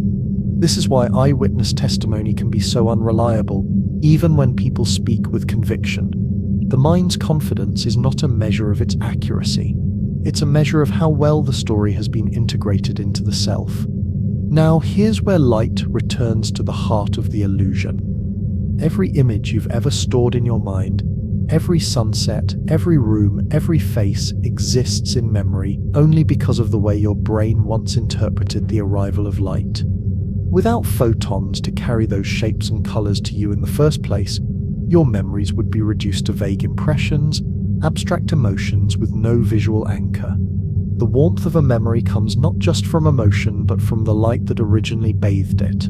This is why eyewitness testimony can be so unreliable, even when people speak with conviction. The mind's confidence is not a measure of its accuracy. It's a measure of how well the story has been integrated into the self. Now, here's where light returns to the heart of the illusion. Every image you've ever stored in your mind, every sunset, every room, every face exists in memory only because of the way your brain once interpreted the arrival of light. Without photons to carry those shapes and colors to you in the first place, your memories would be reduced to vague impressions, abstract emotions with no visual anchor. The warmth of a memory comes not just from emotion, but from the light that originally bathed it.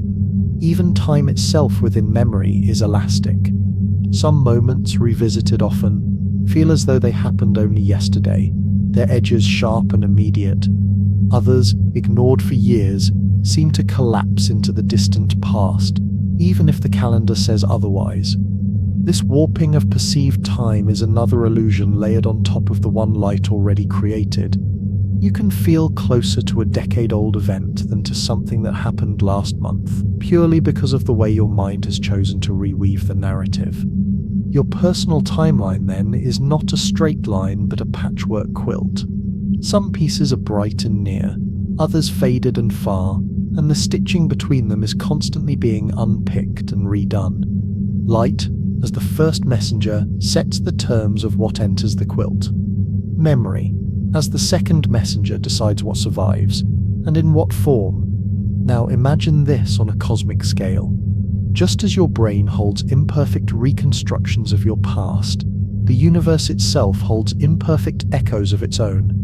Even time itself within memory is elastic. Some moments, revisited often, feel as though they happened only yesterday, their edges sharp and immediate. Others, ignored for years, seem to collapse into the distant past, even if the calendar says otherwise. This warping of perceived time is another illusion layered on top of the one light already created. You can feel closer to a decade-old event than to something that happened last month, purely because of the way your mind has chosen to reweave the narrative. Your personal timeline, then, is not a straight line but a patchwork quilt. Some pieces are bright and near, others faded and far, and the stitching between them is constantly being unpicked and redone. Light, as the first messenger, sets the terms of what enters the quilt. Memory, as the second messenger, decides what survives, and in what form. Now imagine this on a cosmic scale. Just as your brain holds imperfect reconstructions of your past, the universe itself holds imperfect echoes of its own.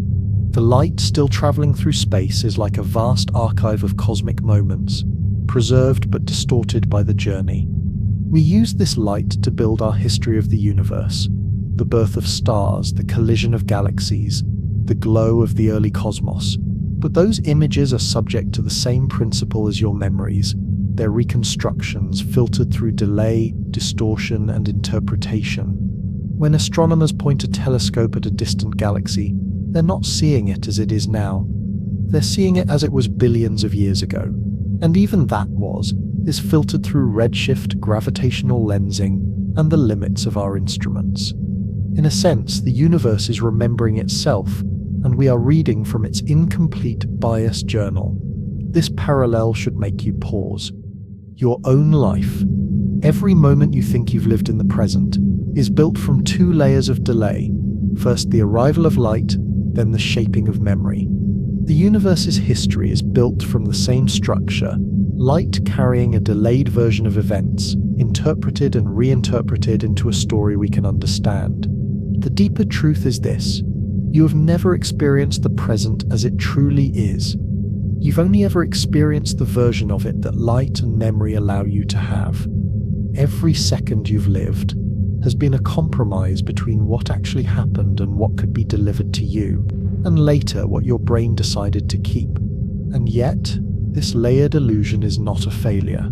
The light still traveling through space is like a vast archive of cosmic moments, preserved but distorted by the journey. We use this light to build our history of the universe, the birth of stars, the collision of galaxies, the glow of the early cosmos. But those images are subject to the same principle as your memories. Their reconstructions filtered through delay, distortion, and interpretation. When astronomers point a telescope at a distant galaxy, they're not seeing it as it is now. They're seeing it as it was billions of years ago. And even that is filtered through redshift, gravitational lensing, and the limits of our instruments. In a sense, the universe is remembering itself, and we are reading from its incomplete, biased journal. This parallel should make you pause. Your own life, every moment you think you've lived in the present, is built from two layers of delay. First the arrival of light, then the shaping of memory. The universe's history is built from the same structure, light carrying a delayed version of events, interpreted and reinterpreted into a story we can understand. The deeper truth is this: you have never experienced the present as it truly is. You've only ever experienced the version of it that light and memory allow you to have. Every second you've lived has been a compromise between what actually happened and what could be delivered to you, and later what your brain decided to keep. And yet, this layered illusion is not a failure.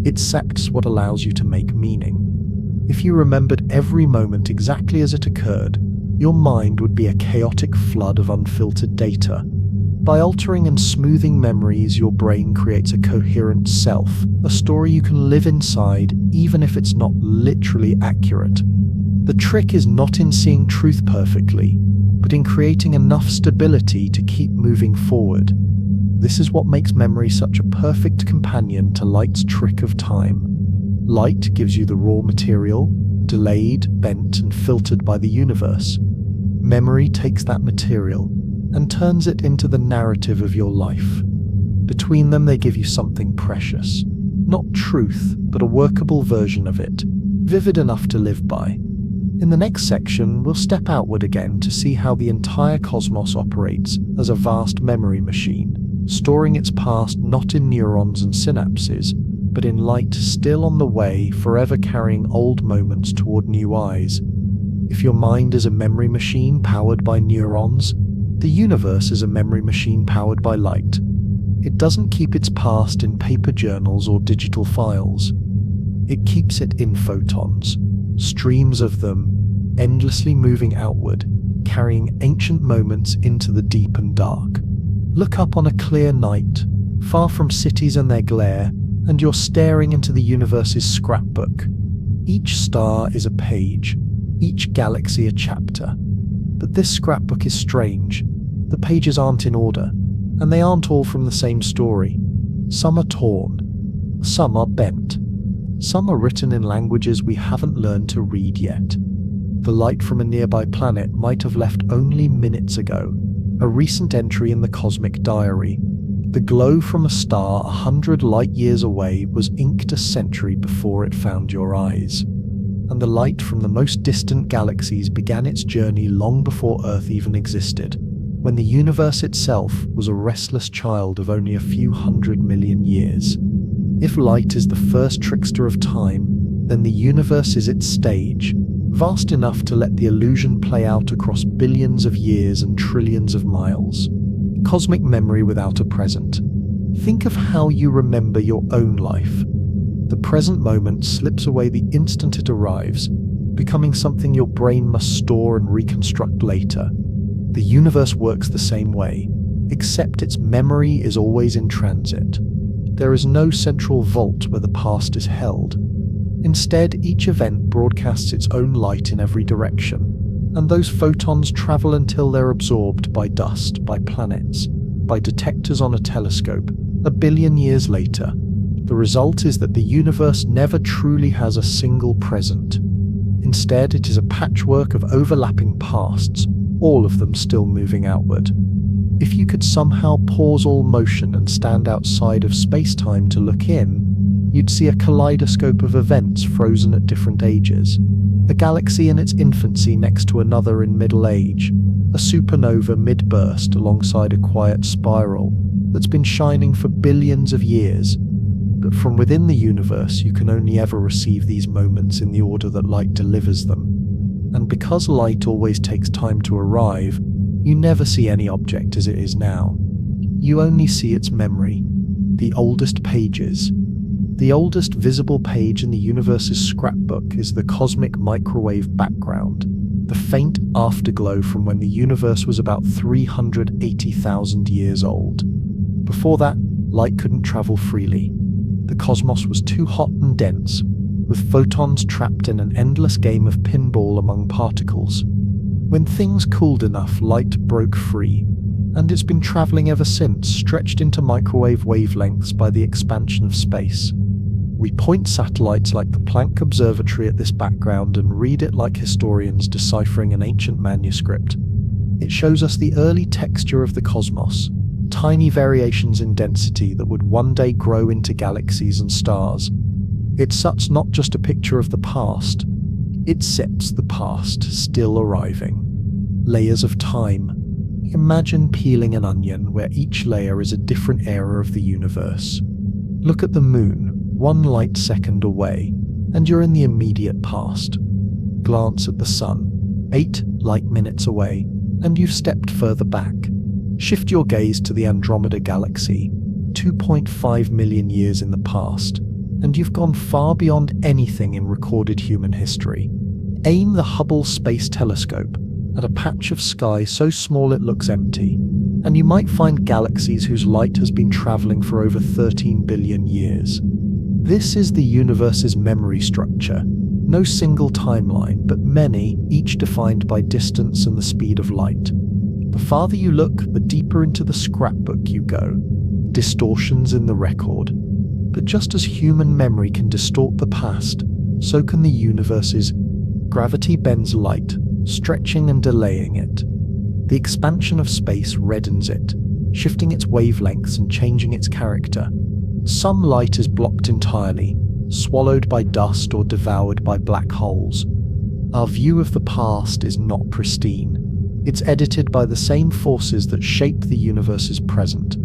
It sacks what allows you to make meaning. If you remembered every moment exactly as it occurred, your mind would be a chaotic flood of unfiltered data. By altering and smoothing memories, your brain creates a coherent self, a story you can live inside even if it's not literally accurate. The trick is not in seeing truth perfectly, but in creating enough stability to keep moving forward. This is what makes memory such a perfect companion to light's trick of time. Light gives you the raw material, delayed, bent, and filtered by the universe. Memory takes that material and turns it into the narrative of your life. Between them, they give you something precious. Not truth, but a workable version of it, vivid enough to live by. In the next section, we'll step outward again to see how the entire cosmos operates as a vast memory machine, storing its past not in neurons and synapses, but in light still on the way, forever carrying old moments toward new eyes. If your mind is a memory machine powered by neurons, the universe is a memory machine powered by light. It doesn't keep its past in paper journals or digital files. It keeps it in photons, streams of them, endlessly moving outward, carrying ancient moments into the deep and dark. Look up on a clear night, far from cities and their glare, and you're staring into the universe's scrapbook. Each star is a page, each galaxy a chapter. But this scrapbook is strange. The pages aren't in order, and they aren't all from the same story. Some are torn, some are bent, some are written in languages we haven't learned to read yet. The light from a nearby planet might have left only minutes ago, a recent entry in the cosmic diary. The glow from a star 100 light-years away was inked a century before it found your eyes. And the light from the most distant galaxies began its journey long before Earth even existed, when the universe itself was a restless child of only a few 100 million years. If light is the first trickster of time, then the universe is its stage, vast enough to let the illusion play out across billions of years and trillions of miles. Cosmic memory without a present. Think of how you remember your own life. The present moment slips away the instant it arrives, becoming something your brain must store and reconstruct later. The universe works the same way, except its memory is always in transit. There is no central vault where the past is held. Instead, each event broadcasts its own light in every direction, and those photons travel until they're absorbed by dust, by planets, by detectors on a telescope, a billion years later. The result is that the universe never truly has a single present. Instead, it is a patchwork of overlapping pasts, all of them still moving outward. If you could somehow pause all motion and stand outside of space-time to look in, you'd see a kaleidoscope of events frozen at different ages. A galaxy in its infancy next to another in middle age, a supernova mid-burst alongside a quiet spiral that's been shining for billions of years. But from within the universe, you can only ever receive these moments in the order that light delivers them. And because light always takes time to arrive, you never see any object as it is now. You only see its memory, the oldest pages. The oldest visible page in the universe's scrapbook is the cosmic microwave background, the faint afterglow from when the universe was about 380,000 years old. Before that, light couldn't travel freely. The cosmos was too hot and dense, with photons trapped in an endless game of pinball among particles. When things cooled enough, light broke free, and it's been traveling ever since, stretched into microwave wavelengths by the expansion of space. We point satellites like the Planck Observatory at this background and read it like historians deciphering an ancient manuscript. It shows us the early texture of the cosmos, tiny variations in density that would one day grow into galaxies and stars. It's such not just a picture of the past, it sips the past still arriving. Layers of time. Imagine peeling an onion where each layer is a different era of the universe. Look at the moon, 1 light second away, and you're in the immediate past. Glance at the sun, 8 light minutes away, and you've stepped further back. Shift your gaze to the Andromeda Galaxy, 2.5 million years in the past, and you've gone far beyond anything in recorded human history. Aim the Hubble Space Telescope at a patch of sky so small it looks empty, and you might find galaxies whose light has been traveling for over 13 billion years. This is the universe's memory structure. No single timeline, but many, each defined by distance and the speed of light. The farther you look, the deeper into the scrapbook you go. Distortions in the record. But just as human memory can distort the past, so can the universe's. Gravity bends light, stretching and delaying it. The expansion of space reddens it, shifting its wavelengths and changing its character. Some light is blocked entirely, swallowed by dust or devoured by black holes. Our view of the past is not pristine. It's edited by the same forces that shape the universe's present.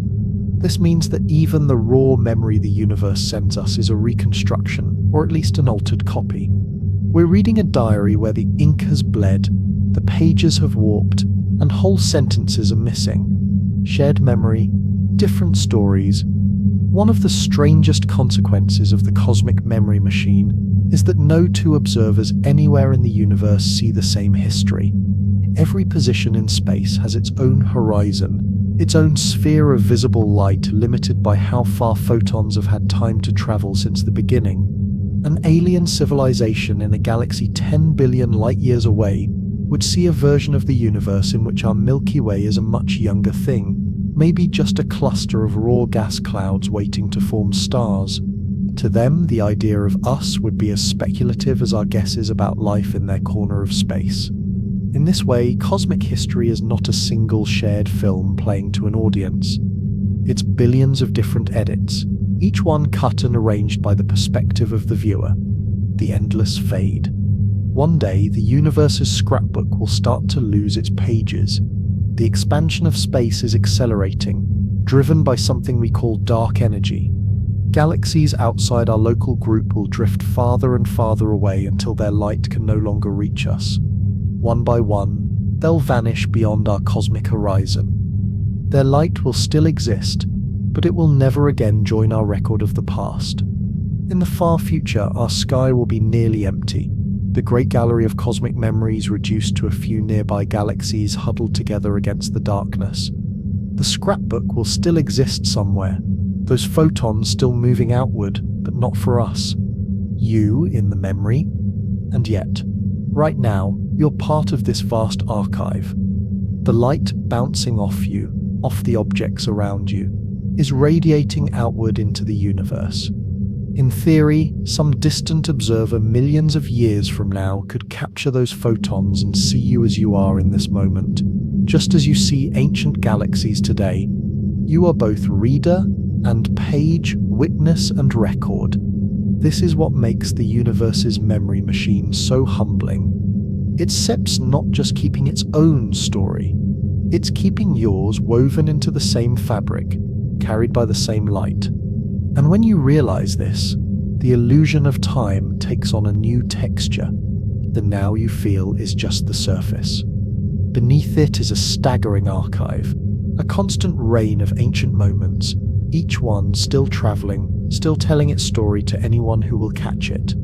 This means that even the raw memory the universe sends us is a reconstruction, or at least an altered copy. We're reading a diary where the ink has bled, the pages have warped, and whole sentences are missing. Shared memory, different stories. One of the strangest consequences of the cosmic memory machine is that no two observers anywhere in the universe see the same history. Every position in space has its own horizon, its own sphere of visible light limited by how far photons have had time to travel since the beginning. An alien civilization in a galaxy 10 billion light-years away would see a version of the universe in which our Milky Way is a much younger thing, maybe just a cluster of raw gas clouds waiting to form stars. To them, the idea of us would be as speculative as our guesses about life in their corner of space. In this way, cosmic history is not a single shared film playing to an audience. It's billions of different edits, each one cut and arranged by the perspective of the viewer. The endless fade. One day, the universe's scrapbook will start to lose its pages. The expansion of space is accelerating, driven by something we call dark energy. Galaxies outside our local group will drift farther and farther away until their light can no longer reach us. One by one, they'll vanish beyond our cosmic horizon. Their light will still exist, but it will never again join our record of the past. In the far future, our sky will be nearly empty, the great gallery of cosmic memories reduced to a few nearby galaxies huddled together against the darkness. The scrapbook will still exist somewhere, those photons still moving outward, but not for us. You in the memory? And yet, right now, you're part of this vast archive. The light bouncing off you, off the objects around you, is radiating outward into the universe. In theory, some distant observer millions of years from now could capture those photons and see you as you are in this moment. Just as you see ancient galaxies today, you are both reader and page, witness and record. This is what makes the universe's memory machine so humbling. Its SEP's not just keeping its own story, it's keeping yours woven into the same fabric, carried by the same light. And when you realize this, the illusion of time takes on a new texture. The now you feel is just the surface. Beneath it is a staggering archive, a constant rain of ancient moments, each one still traveling, still telling its story to anyone who will catch it.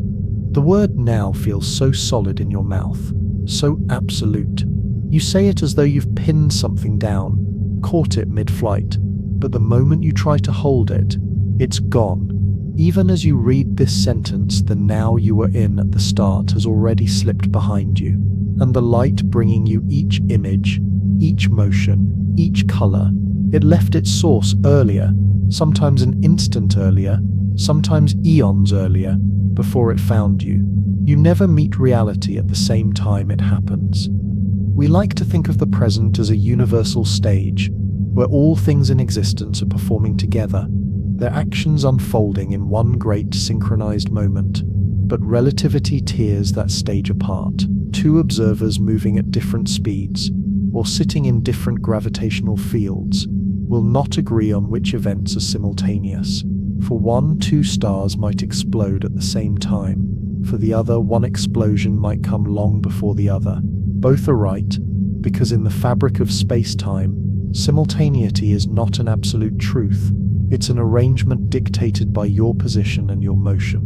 The word now feels so solid in your mouth, so absolute. You say it as though you've pinned something down, caught it mid-flight, but the moment you try to hold it, it's gone. Even as you read this sentence, the now you were in at the start has already slipped behind you, and the light bringing you each image, each motion, each color, it left its source earlier, sometimes an instant earlier, sometimes eons earlier, before it found you. You never meet reality at the same time it happens. We like to think of the present as a universal stage, where all things in existence are performing together, their actions unfolding in one great synchronized moment. But relativity tears that stage apart. Two observers moving at different speeds, or sitting in different gravitational fields, will not agree on which events are simultaneous. For one, two stars might explode at the same time. For the other, one explosion might come long before the other. Both are right, because in the fabric of space-time, simultaneity is not an absolute truth. It's an arrangement dictated by your position and your motion.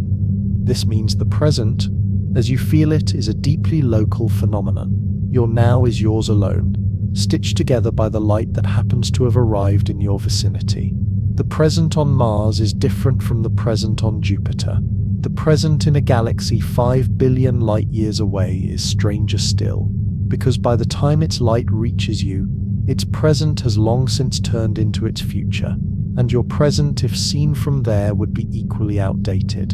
This means the present, as you feel it, is a deeply local phenomenon. Your now is yours alone, stitched together by the light that happens to have arrived in your vicinity. The present on Mars is different from the present on Jupiter. The present in a galaxy 5 billion light-years away is stranger still, because by the time its light reaches you, its present has long since turned into its future, and your present, if seen from there, would be equally outdated.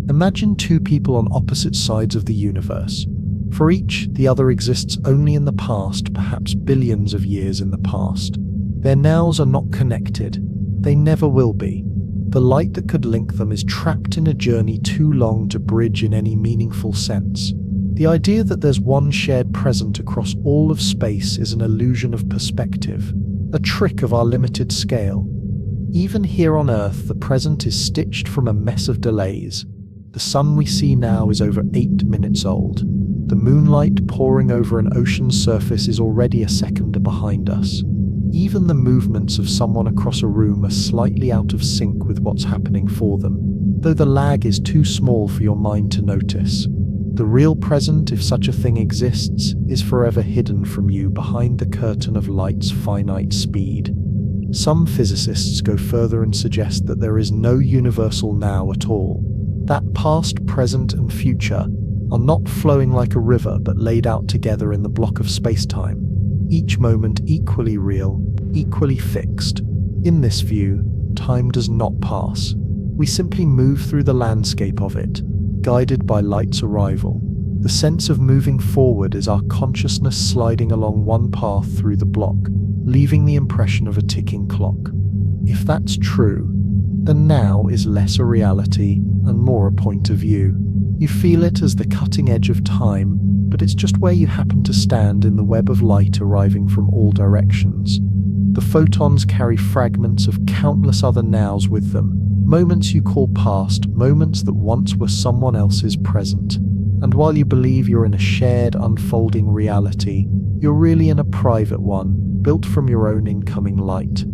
Imagine two people on opposite sides of the universe. For each, the other exists only in the past, perhaps billions of years in the past. Their nows are not connected. They never will be. The light that could link them is trapped in a journey too long to bridge in any meaningful sense. The idea that there's one shared present across all of space is an illusion of perspective, a trick of our limited scale. Even here on Earth, the present is stitched from a mess of delays. The sun we see now is over 8 minutes old. The moonlight pouring over an ocean's surface is already a second behind us. Even the movements of someone across a room are slightly out of sync with what's happening for them, though the lag is too small for your mind to notice. The real present, if such a thing exists, is forever hidden from you behind the curtain of light's finite speed. Some physicists go further and suggest that there is no universal now at all. That past, present, and future are not flowing like a river but laid out together in the block of space-time, each moment equally real, equally fixed. In this view, time does not pass. We simply move through the landscape of it, guided by light's arrival. The sense of moving forward is our consciousness sliding along one path through the block, leaving the impression of a ticking clock. If that's true, the now is less a reality and more a point of view. You feel it as the cutting edge of time, but it's just where you happen to stand in the web of light arriving from all directions. The photons carry fragments of countless other nows with them, moments you call past, moments that once were someone else's present. And while you believe you're in a shared, unfolding reality, you're really in a private one, built from your own incoming light.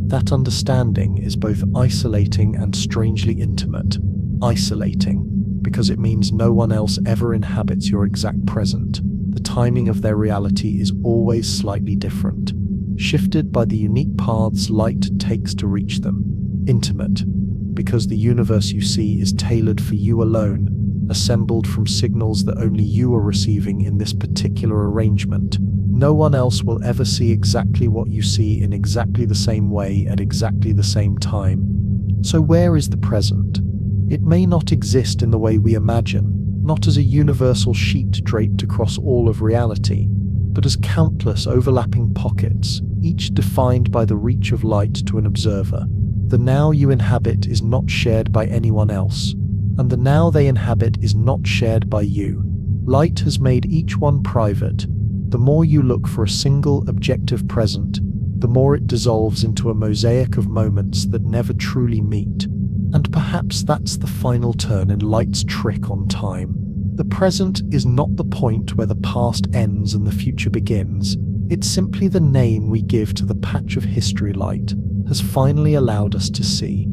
That understanding is both isolating and strangely intimate. Isolating, because it means no one else ever inhabits your exact present. The timing of their reality is always slightly different, shifted by the unique paths light takes to reach them. Intimate, because the universe you see is tailored for you alone, assembled from signals that only you are receiving in this particular arrangement. No one else will ever see exactly what you see in exactly the same way at exactly the same time. So where is the present? It may not exist in the way we imagine, not as a universal sheet draped across all of reality, but as countless overlapping pockets, each defined by the reach of light to an observer. The now you inhabit is not shared by anyone else, and the now they inhabit is not shared by you. Light has made each one private. The more you look for a single objective present, the more it dissolves into a mosaic of moments that never truly meet. And perhaps that's the final turn in light's trick on time. The present is not the point where the past ends and the future begins. It's simply the name we give to the patch of history light has finally allowed us to see.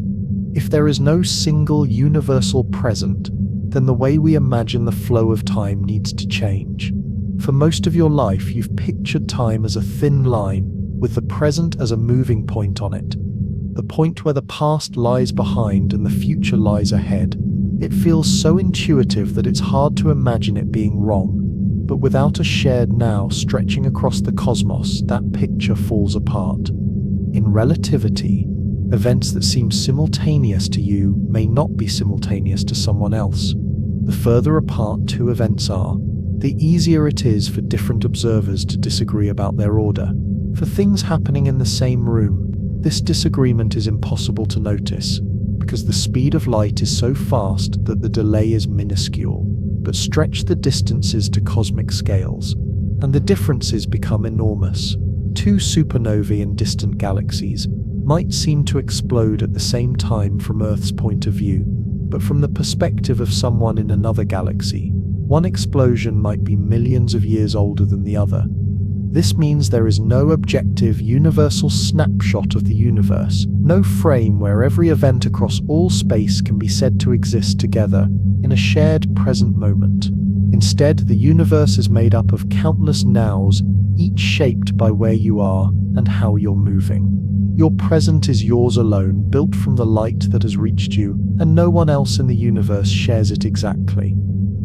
If there is no single universal present, then the way we imagine the flow of time needs to change. For most of your life, you've pictured time as a thin line, with the present as a moving point on it. The point where the past lies behind and the future lies ahead. It feels so intuitive that it's hard to imagine it being wrong. But without a shared now stretching across the cosmos, that picture falls apart. In relativity, events that seem simultaneous to you may not be simultaneous to someone else. The further apart two events are, the easier it is for different observers to disagree about their order. For things happening in the same room, this disagreement is impossible to notice, because the speed of light is so fast that the delay is minuscule. But stretch the distances to cosmic scales, and the differences become enormous. Two supernovae in distant galaxies might seem to explode at the same time from Earth's point of view, but from the perspective of someone in another galaxy, one explosion might be millions of years older than the other. This means there is no objective, universal snapshot of the universe, no frame where every event across all space can be said to exist together in a shared present moment. Instead, the universe is made up of countless nows, each shaped by where you are and how you're moving. Your present is yours alone, built from the light that has reached you, and no one else in the universe shares it exactly.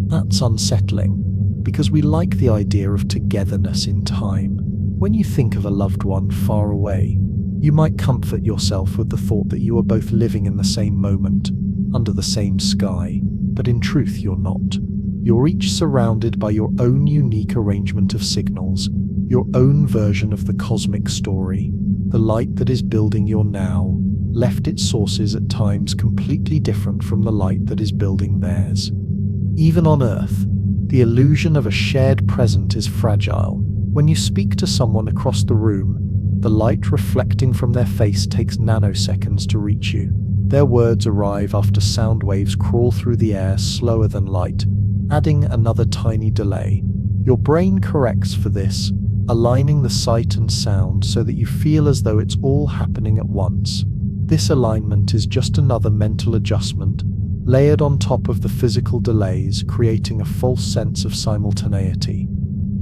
That's unsettling, because we like the idea of togetherness in time. When you think of a loved one far away, you might comfort yourself with the thought that you are both living in the same moment, under the same sky, but in truth you're not. You're each surrounded by your own unique arrangement of signals, your own version of the cosmic story. The light that is building your now left its sources at times completely different from the light that is building theirs. Even on Earth, the illusion of a shared present is fragile. When you speak to someone across the room, the light reflecting from their face takes nanoseconds to reach you. Their words arrive after sound waves crawl through the air slower than light, adding another tiny delay. Your brain corrects for this, aligning the sight and sound so that you feel as though it's all happening at once. This alignment is just another mental adjustment, layered on top of the physical delays, creating a false sense of simultaneity.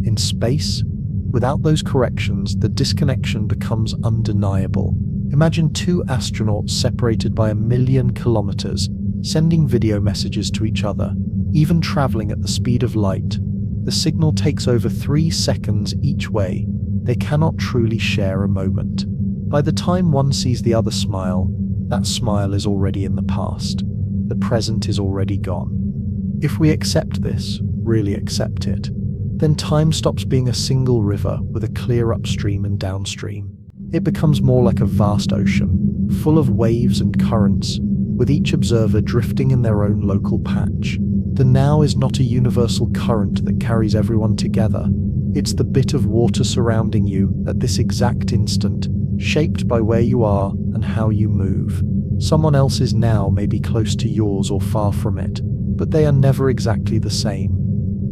In space, without those corrections, the disconnection becomes undeniable. Imagine two astronauts separated by 1,000,000 kilometers, sending video messages to each other, even traveling at the speed of light. The signal takes over 3 seconds each way. They cannot truly share a moment. By the time one sees the other smile, that smile is already in the past. The present is already gone. If we accept this, really accept it, then time stops being a single river with a clear upstream and downstream. It becomes more like a vast ocean, full of waves and currents, with each observer drifting in their own local patch. The now is not a universal current that carries everyone together. It's the bit of water surrounding you at this exact instant, shaped by where you are and how you move. Someone else's now may be close to yours or far from it, but they are never exactly the same.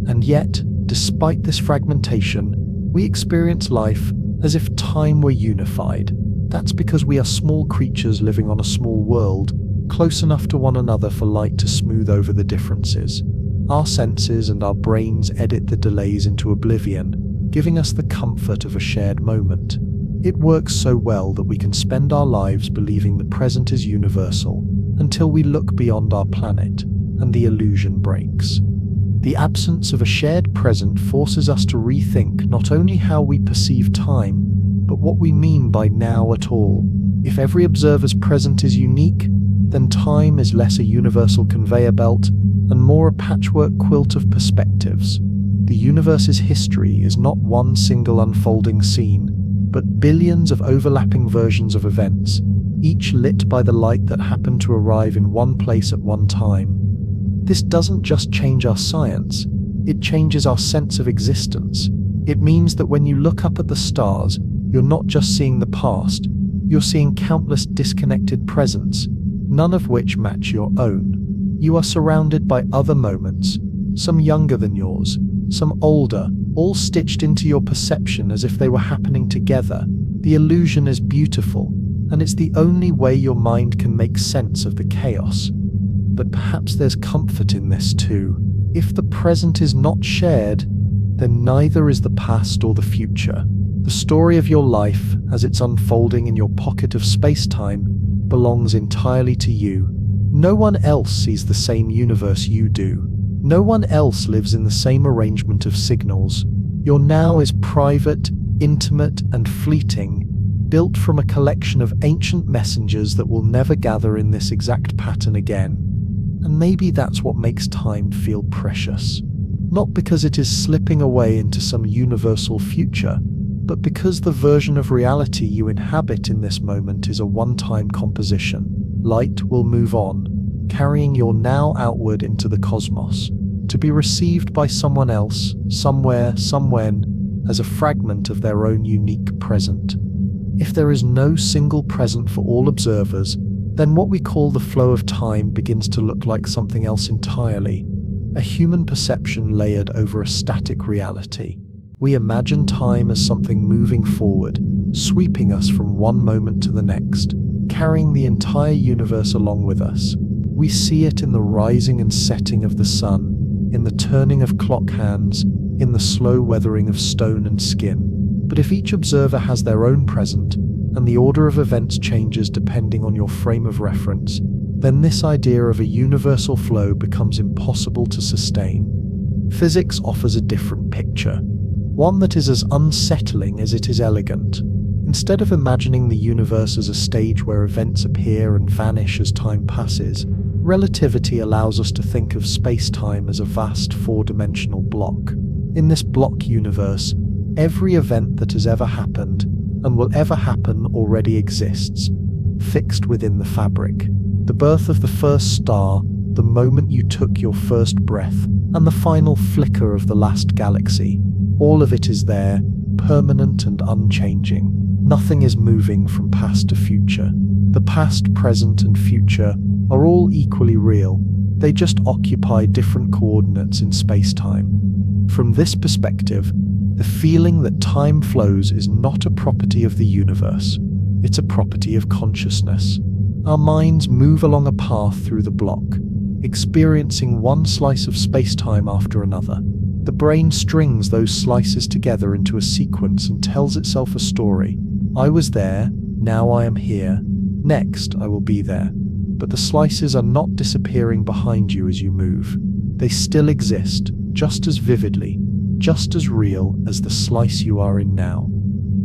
And yet, despite this fragmentation, we experience life as if time were unified. That's because we are small creatures living on a small world, close enough to one another for light to smooth over the differences. Our senses and our brains edit the delays into oblivion, giving us the comfort of a shared moment. It works so well that we can spend our lives believing the present is universal, until we look beyond our planet, and the illusion breaks. The absence of a shared present forces us to rethink not only how we perceive time, but what we mean by now at all. If every observer's present is unique, then time is less a universal conveyor belt and more a patchwork quilt of perspectives. The universe's history is not one single unfolding scene, but billions of overlapping versions of events, each lit by the light that happened to arrive in one place at one time. This doesn't just change our science, it changes our sense of existence. It means that when you look up at the stars, you're not just seeing the past, you're seeing countless disconnected presents, none of which match your own. You are surrounded by other moments, some younger than yours, some older, all stitched into your perception as if they were happening together. The illusion is beautiful, and it's the only way your mind can make sense of the chaos. But perhaps there's comfort in this too. If the present is not shared, then neither is the past or the future. The story of your life, as it's unfolding in your pocket of space-time, belongs entirely to you. No one else sees the same universe you do. No one else lives in the same arrangement of signals. Your now is private, intimate, and fleeting, built from a collection of ancient messengers that will never gather in this exact pattern again. And maybe that's what makes time feel precious. Not because it is slipping away into some universal future, but because the version of reality you inhabit in this moment is a one-time composition. Light will move on, carrying your now outward into the cosmos, to be received by someone else, somewhere, somewhen, as a fragment of their own unique present. If there is no single present for all observers, then what we call the flow of time begins to look like something else entirely, a human perception layered over a static reality. We imagine time as something moving forward, sweeping us from one moment to the next, carrying the entire universe along with us. We see it in the rising and setting of the sun, in the turning of clock hands, in the slow weathering of stone and skin. But if each observer has their own present, and the order of events changes depending on your frame of reference, then this idea of a universal flow becomes impossible to sustain. Physics offers a different picture, one that is as unsettling as it is elegant. Instead of imagining the universe as a stage where events appear and vanish as time passes, relativity allows us to think of space-time as a vast four-dimensional block. In this block universe, every event that has ever happened and will ever happen already exists, fixed within the fabric. The birth of the first star, the moment you took your first breath, and the final flicker of the last galaxy. All of it is there, permanent and unchanging. Nothing is moving from past to future. The past, present, and future are all equally real. They just occupy different coordinates in space-time. From this perspective, the feeling that time flows is not a property of the universe. It's a property of consciousness. Our minds move along a path through the block, experiencing one slice of space-time after another. The brain strings those slices together into a sequence and tells itself a story. I was there, now I am here, next I will be there. But the slices are not disappearing behind you as you move. They still exist, just as vividly, just as real as the slice you are in now.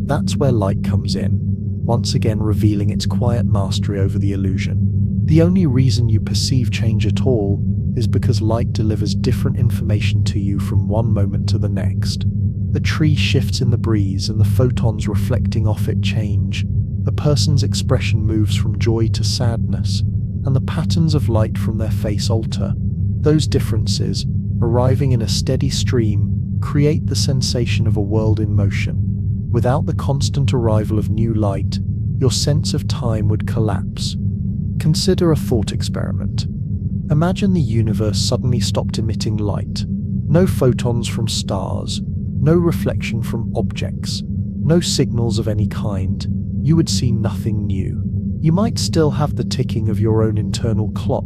That's where light comes in, once again revealing its quiet mastery over the illusion. The only reason you perceive change at all is because light delivers different information to you from one moment to the next. The tree shifts in the breeze and the photons reflecting off it change. A person's expression moves from joy to sadness, and the patterns of light from their face alter. Those differences, arriving in a steady stream, create the sensation of a world in motion. Without the constant arrival of new light, your sense of time would collapse. Consider a thought experiment. Imagine the universe suddenly stopped emitting light. No photons from stars, no reflection from objects, no signals of any kind. You would see nothing new. You might still have the ticking of your own internal clock,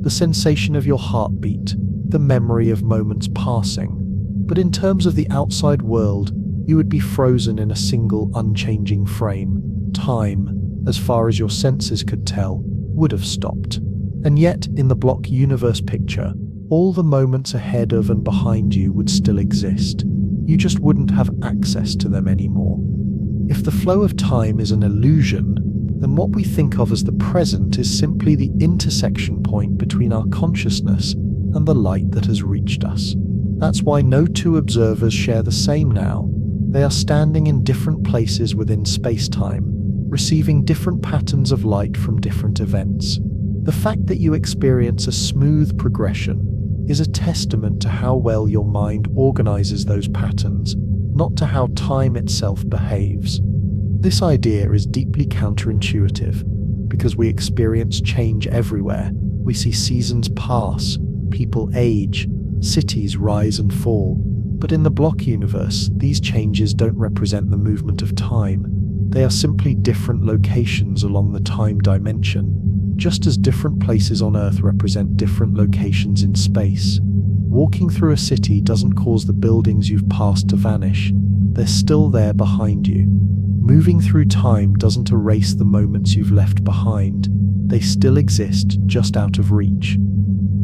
the sensation of your heartbeat, the memory of moments passing. But in terms of the outside world, you would be frozen in a single unchanging frame. Time, as far as your senses could tell, would have stopped. And yet, in the block universe picture, all the moments ahead of and behind you would still exist. You just wouldn't have access to them anymore. If the flow of time is an illusion, then what we think of as the present is simply the intersection point between our consciousness and the light that has reached us. That's why no two observers share the same now. They are standing in different places within space-time, receiving different patterns of light from different events. The fact that you experience a smooth progression is a testament to how well your mind organizes those patterns, not to how time itself behaves. This idea is deeply counterintuitive, because we experience change everywhere. We see seasons pass, people age, cities rise and fall. But in the block universe, these changes don't represent the movement of time. They are simply different locations along the time dimension, just as different places on Earth represent different locations in space. Walking through a city doesn't cause the buildings you've passed to vanish. They're still there behind you. Moving through time doesn't erase the moments you've left behind. They still exist, just out of reach.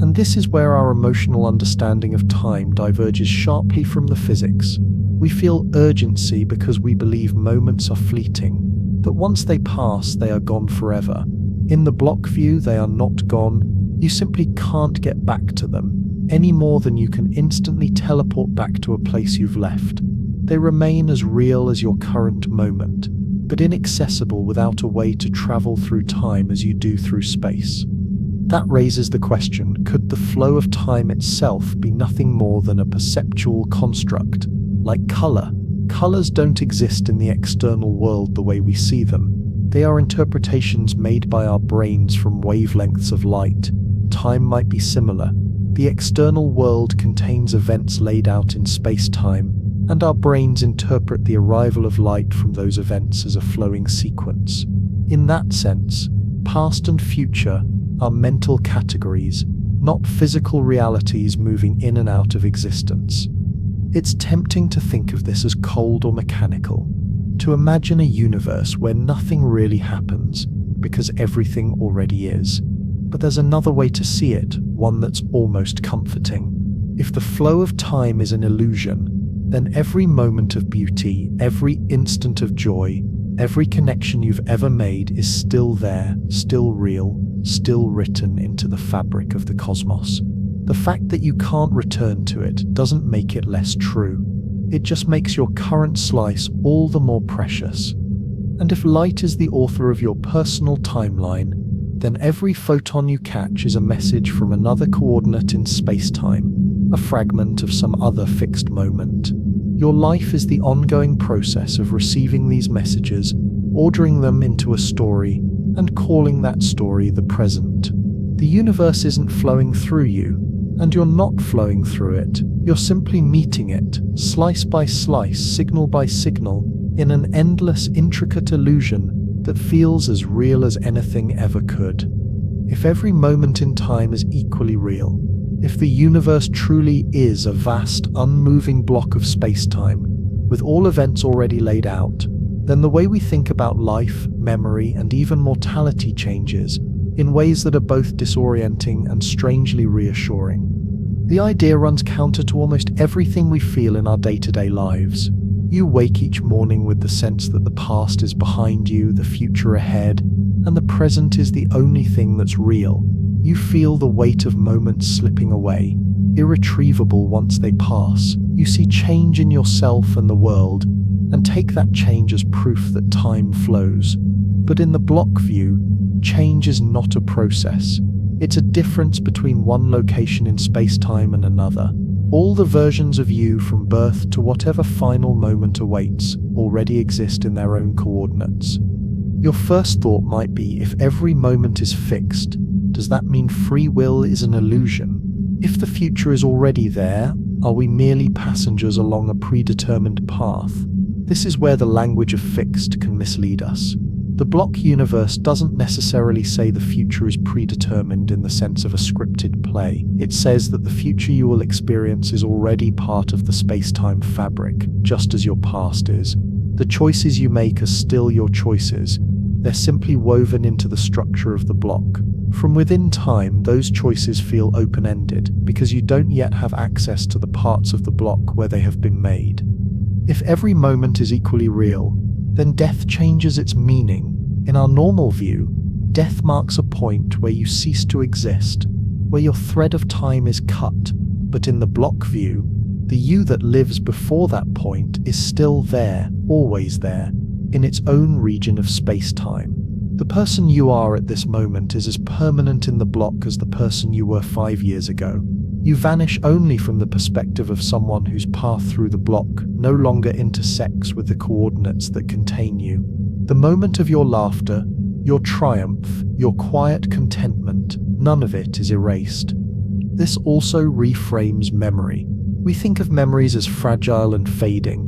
And this is where our emotional understanding of time diverges sharply from the physics. We feel urgency because we believe moments are fleeting, that once they pass, they are gone forever. In the block view, they are not gone. You simply can't get back to them, any more than you can instantly teleport back to a place you've left. They remain as real as your current moment, but inaccessible without a way to travel through time as you do through space. That raises the question, could the flow of time itself be nothing more than a perceptual construct, like color? Colors don't exist in the external world the way we see them. They are interpretations made by our brains from wavelengths of light. Time might be similar. The external world contains events laid out in space-time, and our brains interpret the arrival of light from those events as a flowing sequence. In that sense, past and future are mental categories, not physical realities moving in and out of existence. It's tempting to think of this as cold or mechanical, to imagine a universe where nothing really happens because everything already is. But there's another way to see it, one that's almost comforting. If the flow of time is an illusion, then every moment of beauty, every instant of joy, every connection you've ever made is still there, still real, still written into the fabric of the cosmos. The fact that you can't return to it doesn't make it less true. It just makes your current slice all the more precious. And if light is the author of your personal timeline, then every photon you catch is a message from another coordinate in space-time, a fragment of some other fixed moment. Your life is the ongoing process of receiving these messages, ordering them into a story, and calling that story the present. The universe isn't flowing through you, and you're not flowing through it. You're simply meeting it, slice by slice, signal by signal, in an endless, intricate illusion that feels as real as anything ever could. If every moment in time is equally real, if the universe truly is a vast, unmoving block of space-time, with all events already laid out, then the way we think about life, memory, and even mortality changes in ways that are both disorienting and strangely reassuring. The idea runs counter to almost everything we feel in our day-to-day lives. You wake each morning with the sense that the past is behind you, the future ahead, and the present is the only thing that's real. You feel the weight of moments slipping away, irretrievable once they pass. You see change in yourself and the world, and take that change as proof that time flows. But in the block view, change is not a process. It's a difference between one location in space-time and another. All the versions of you from birth to whatever final moment awaits already exist in their own coordinates. Your first thought might be, if every moment is fixed, does that mean free will is an illusion? If the future is already there, are we merely passengers along a predetermined path? This is where the language of fixed can mislead us. The block universe doesn't necessarily say the future is predetermined in the sense of a scripted play. It says that the future you will experience is already part of the space-time fabric, just as your past is. The choices you make are still your choices. They're simply woven into the structure of the block. From within time, those choices feel open-ended because you don't yet have access to the parts of the block where they have been made. If every moment is equally real, then death changes its meaning. In our normal view, death marks a point where you cease to exist, where your thread of time is cut. But in the block view, the you that lives before that point is still there, always there, in its own region of space-time. The person you are at this moment is as permanent in the block as the person you were 5 years ago. You vanish only from the perspective of someone whose path through the block no longer intersects with the coordinates that contain you. The moment of your laughter, your triumph, your quiet contentment, none of it is erased. This also reframes memory. We think of memories as fragile and fading,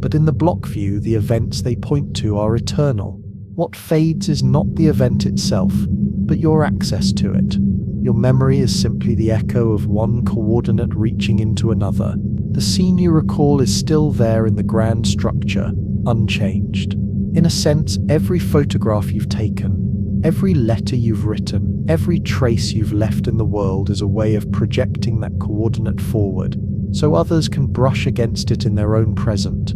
but in the block view, the events they point to are eternal. What fades is not the event itself, but your access to it. Your memory is simply the echo of one coordinate reaching into another. The scene you recall is still there in the grand structure, unchanged. In a sense, every photograph you've taken, every letter you've written, every trace you've left in the world is a way of projecting that coordinate forward, so others can brush against it in their own present.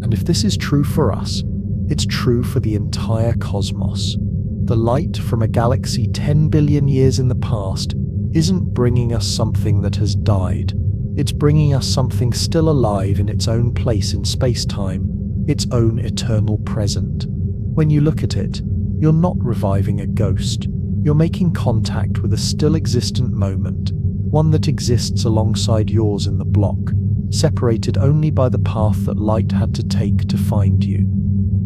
And if this is true for us, it's true for the entire cosmos. The light from a galaxy 10 billion years in the past isn't bringing us something that has died. It's bringing us something still alive in its own place in space-time, its own eternal present. When you look at it, you're not reviving a ghost. You're making contact with a still existent moment, one that exists alongside yours in the block, separated only by the path that light had to take to find you.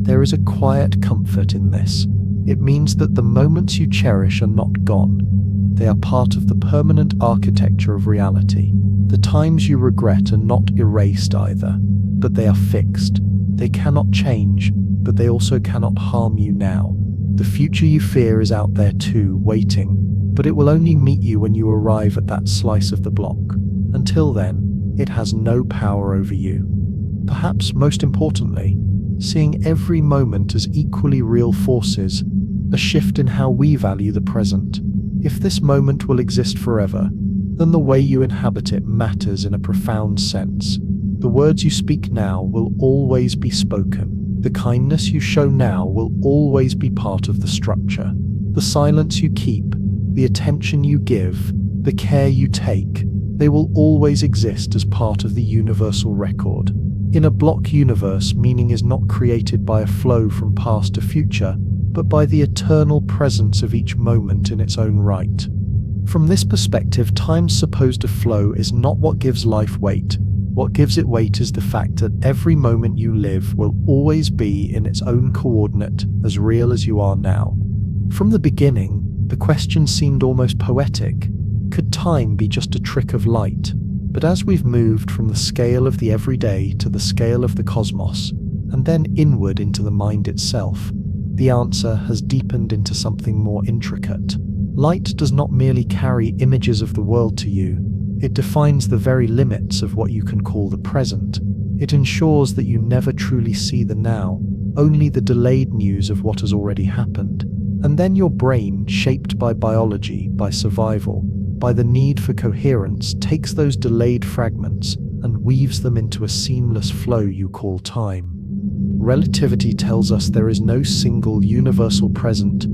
There is a quiet comfort in this. It means that the moments you cherish are not gone. They are part of the permanent architecture of reality. The times you regret are not erased either, but they are fixed. They cannot change, but they also cannot harm you now. The future you fear is out there too, waiting, but it will only meet you when you arrive at that slice of the block. Until then, it has no power over you. Perhaps most importantly, seeing every moment as equally real forces, a shift in how we value the present. If this moment will exist forever, then the way you inhabit it matters in a profound sense. The words you speak now will always be spoken. The kindness you show now will always be part of the structure. The silence you keep, the attention you give, the care you take, they will always exist as part of the universal record. In a block universe, meaning is not created by a flow from past to future, but by the eternal presence of each moment in its own right. From this perspective, time's supposed flow is not what gives life weight. What gives it weight is the fact that every moment you live will always be in its own coordinate, as real as you are now. From the beginning, the question seemed almost poetic. Could time be just a trick of light? But as we've moved from the scale of the everyday to the scale of the cosmos, and then inward into the mind itself, the answer has deepened into something more intricate. Light does not merely carry images of the world to you, it defines the very limits of what you can call the present. It ensures that you never truly see the now, only the delayed news of what has already happened. And then your brain, shaped by biology, by survival, by the need for coherence, takes those delayed fragments and weaves them into a seamless flow you call time. Relativity tells us there is no single universal present.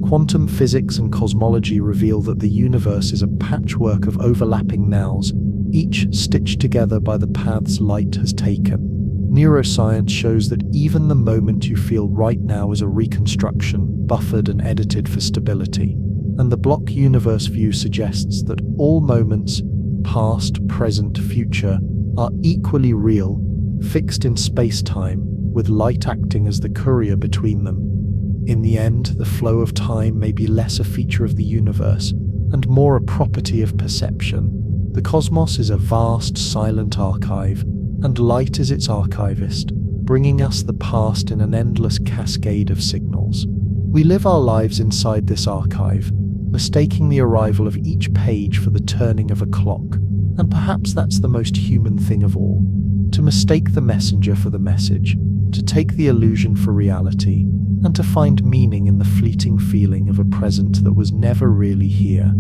Quantum physics and cosmology reveal that the universe is a patchwork of overlapping nows, each stitched together by the paths light has taken. Neuroscience shows that even the moment you feel right now is a reconstruction, buffered and edited for stability. And the block universe view suggests that all moments, past, present, future, are equally real, fixed in space-time, with light acting as the courier between them. In the end, the flow of time may be less a feature of the universe and more a property of perception. The cosmos is a vast, silent archive, and light is its archivist, bringing us the past in an endless cascade of signals. We live our lives inside this archive, mistaking the arrival of each page for the turning of a clock. And perhaps that's the most human thing of all, to mistake the messenger for the message, to take the illusion for reality, and to find meaning in the fleeting feeling of a present that was never really here.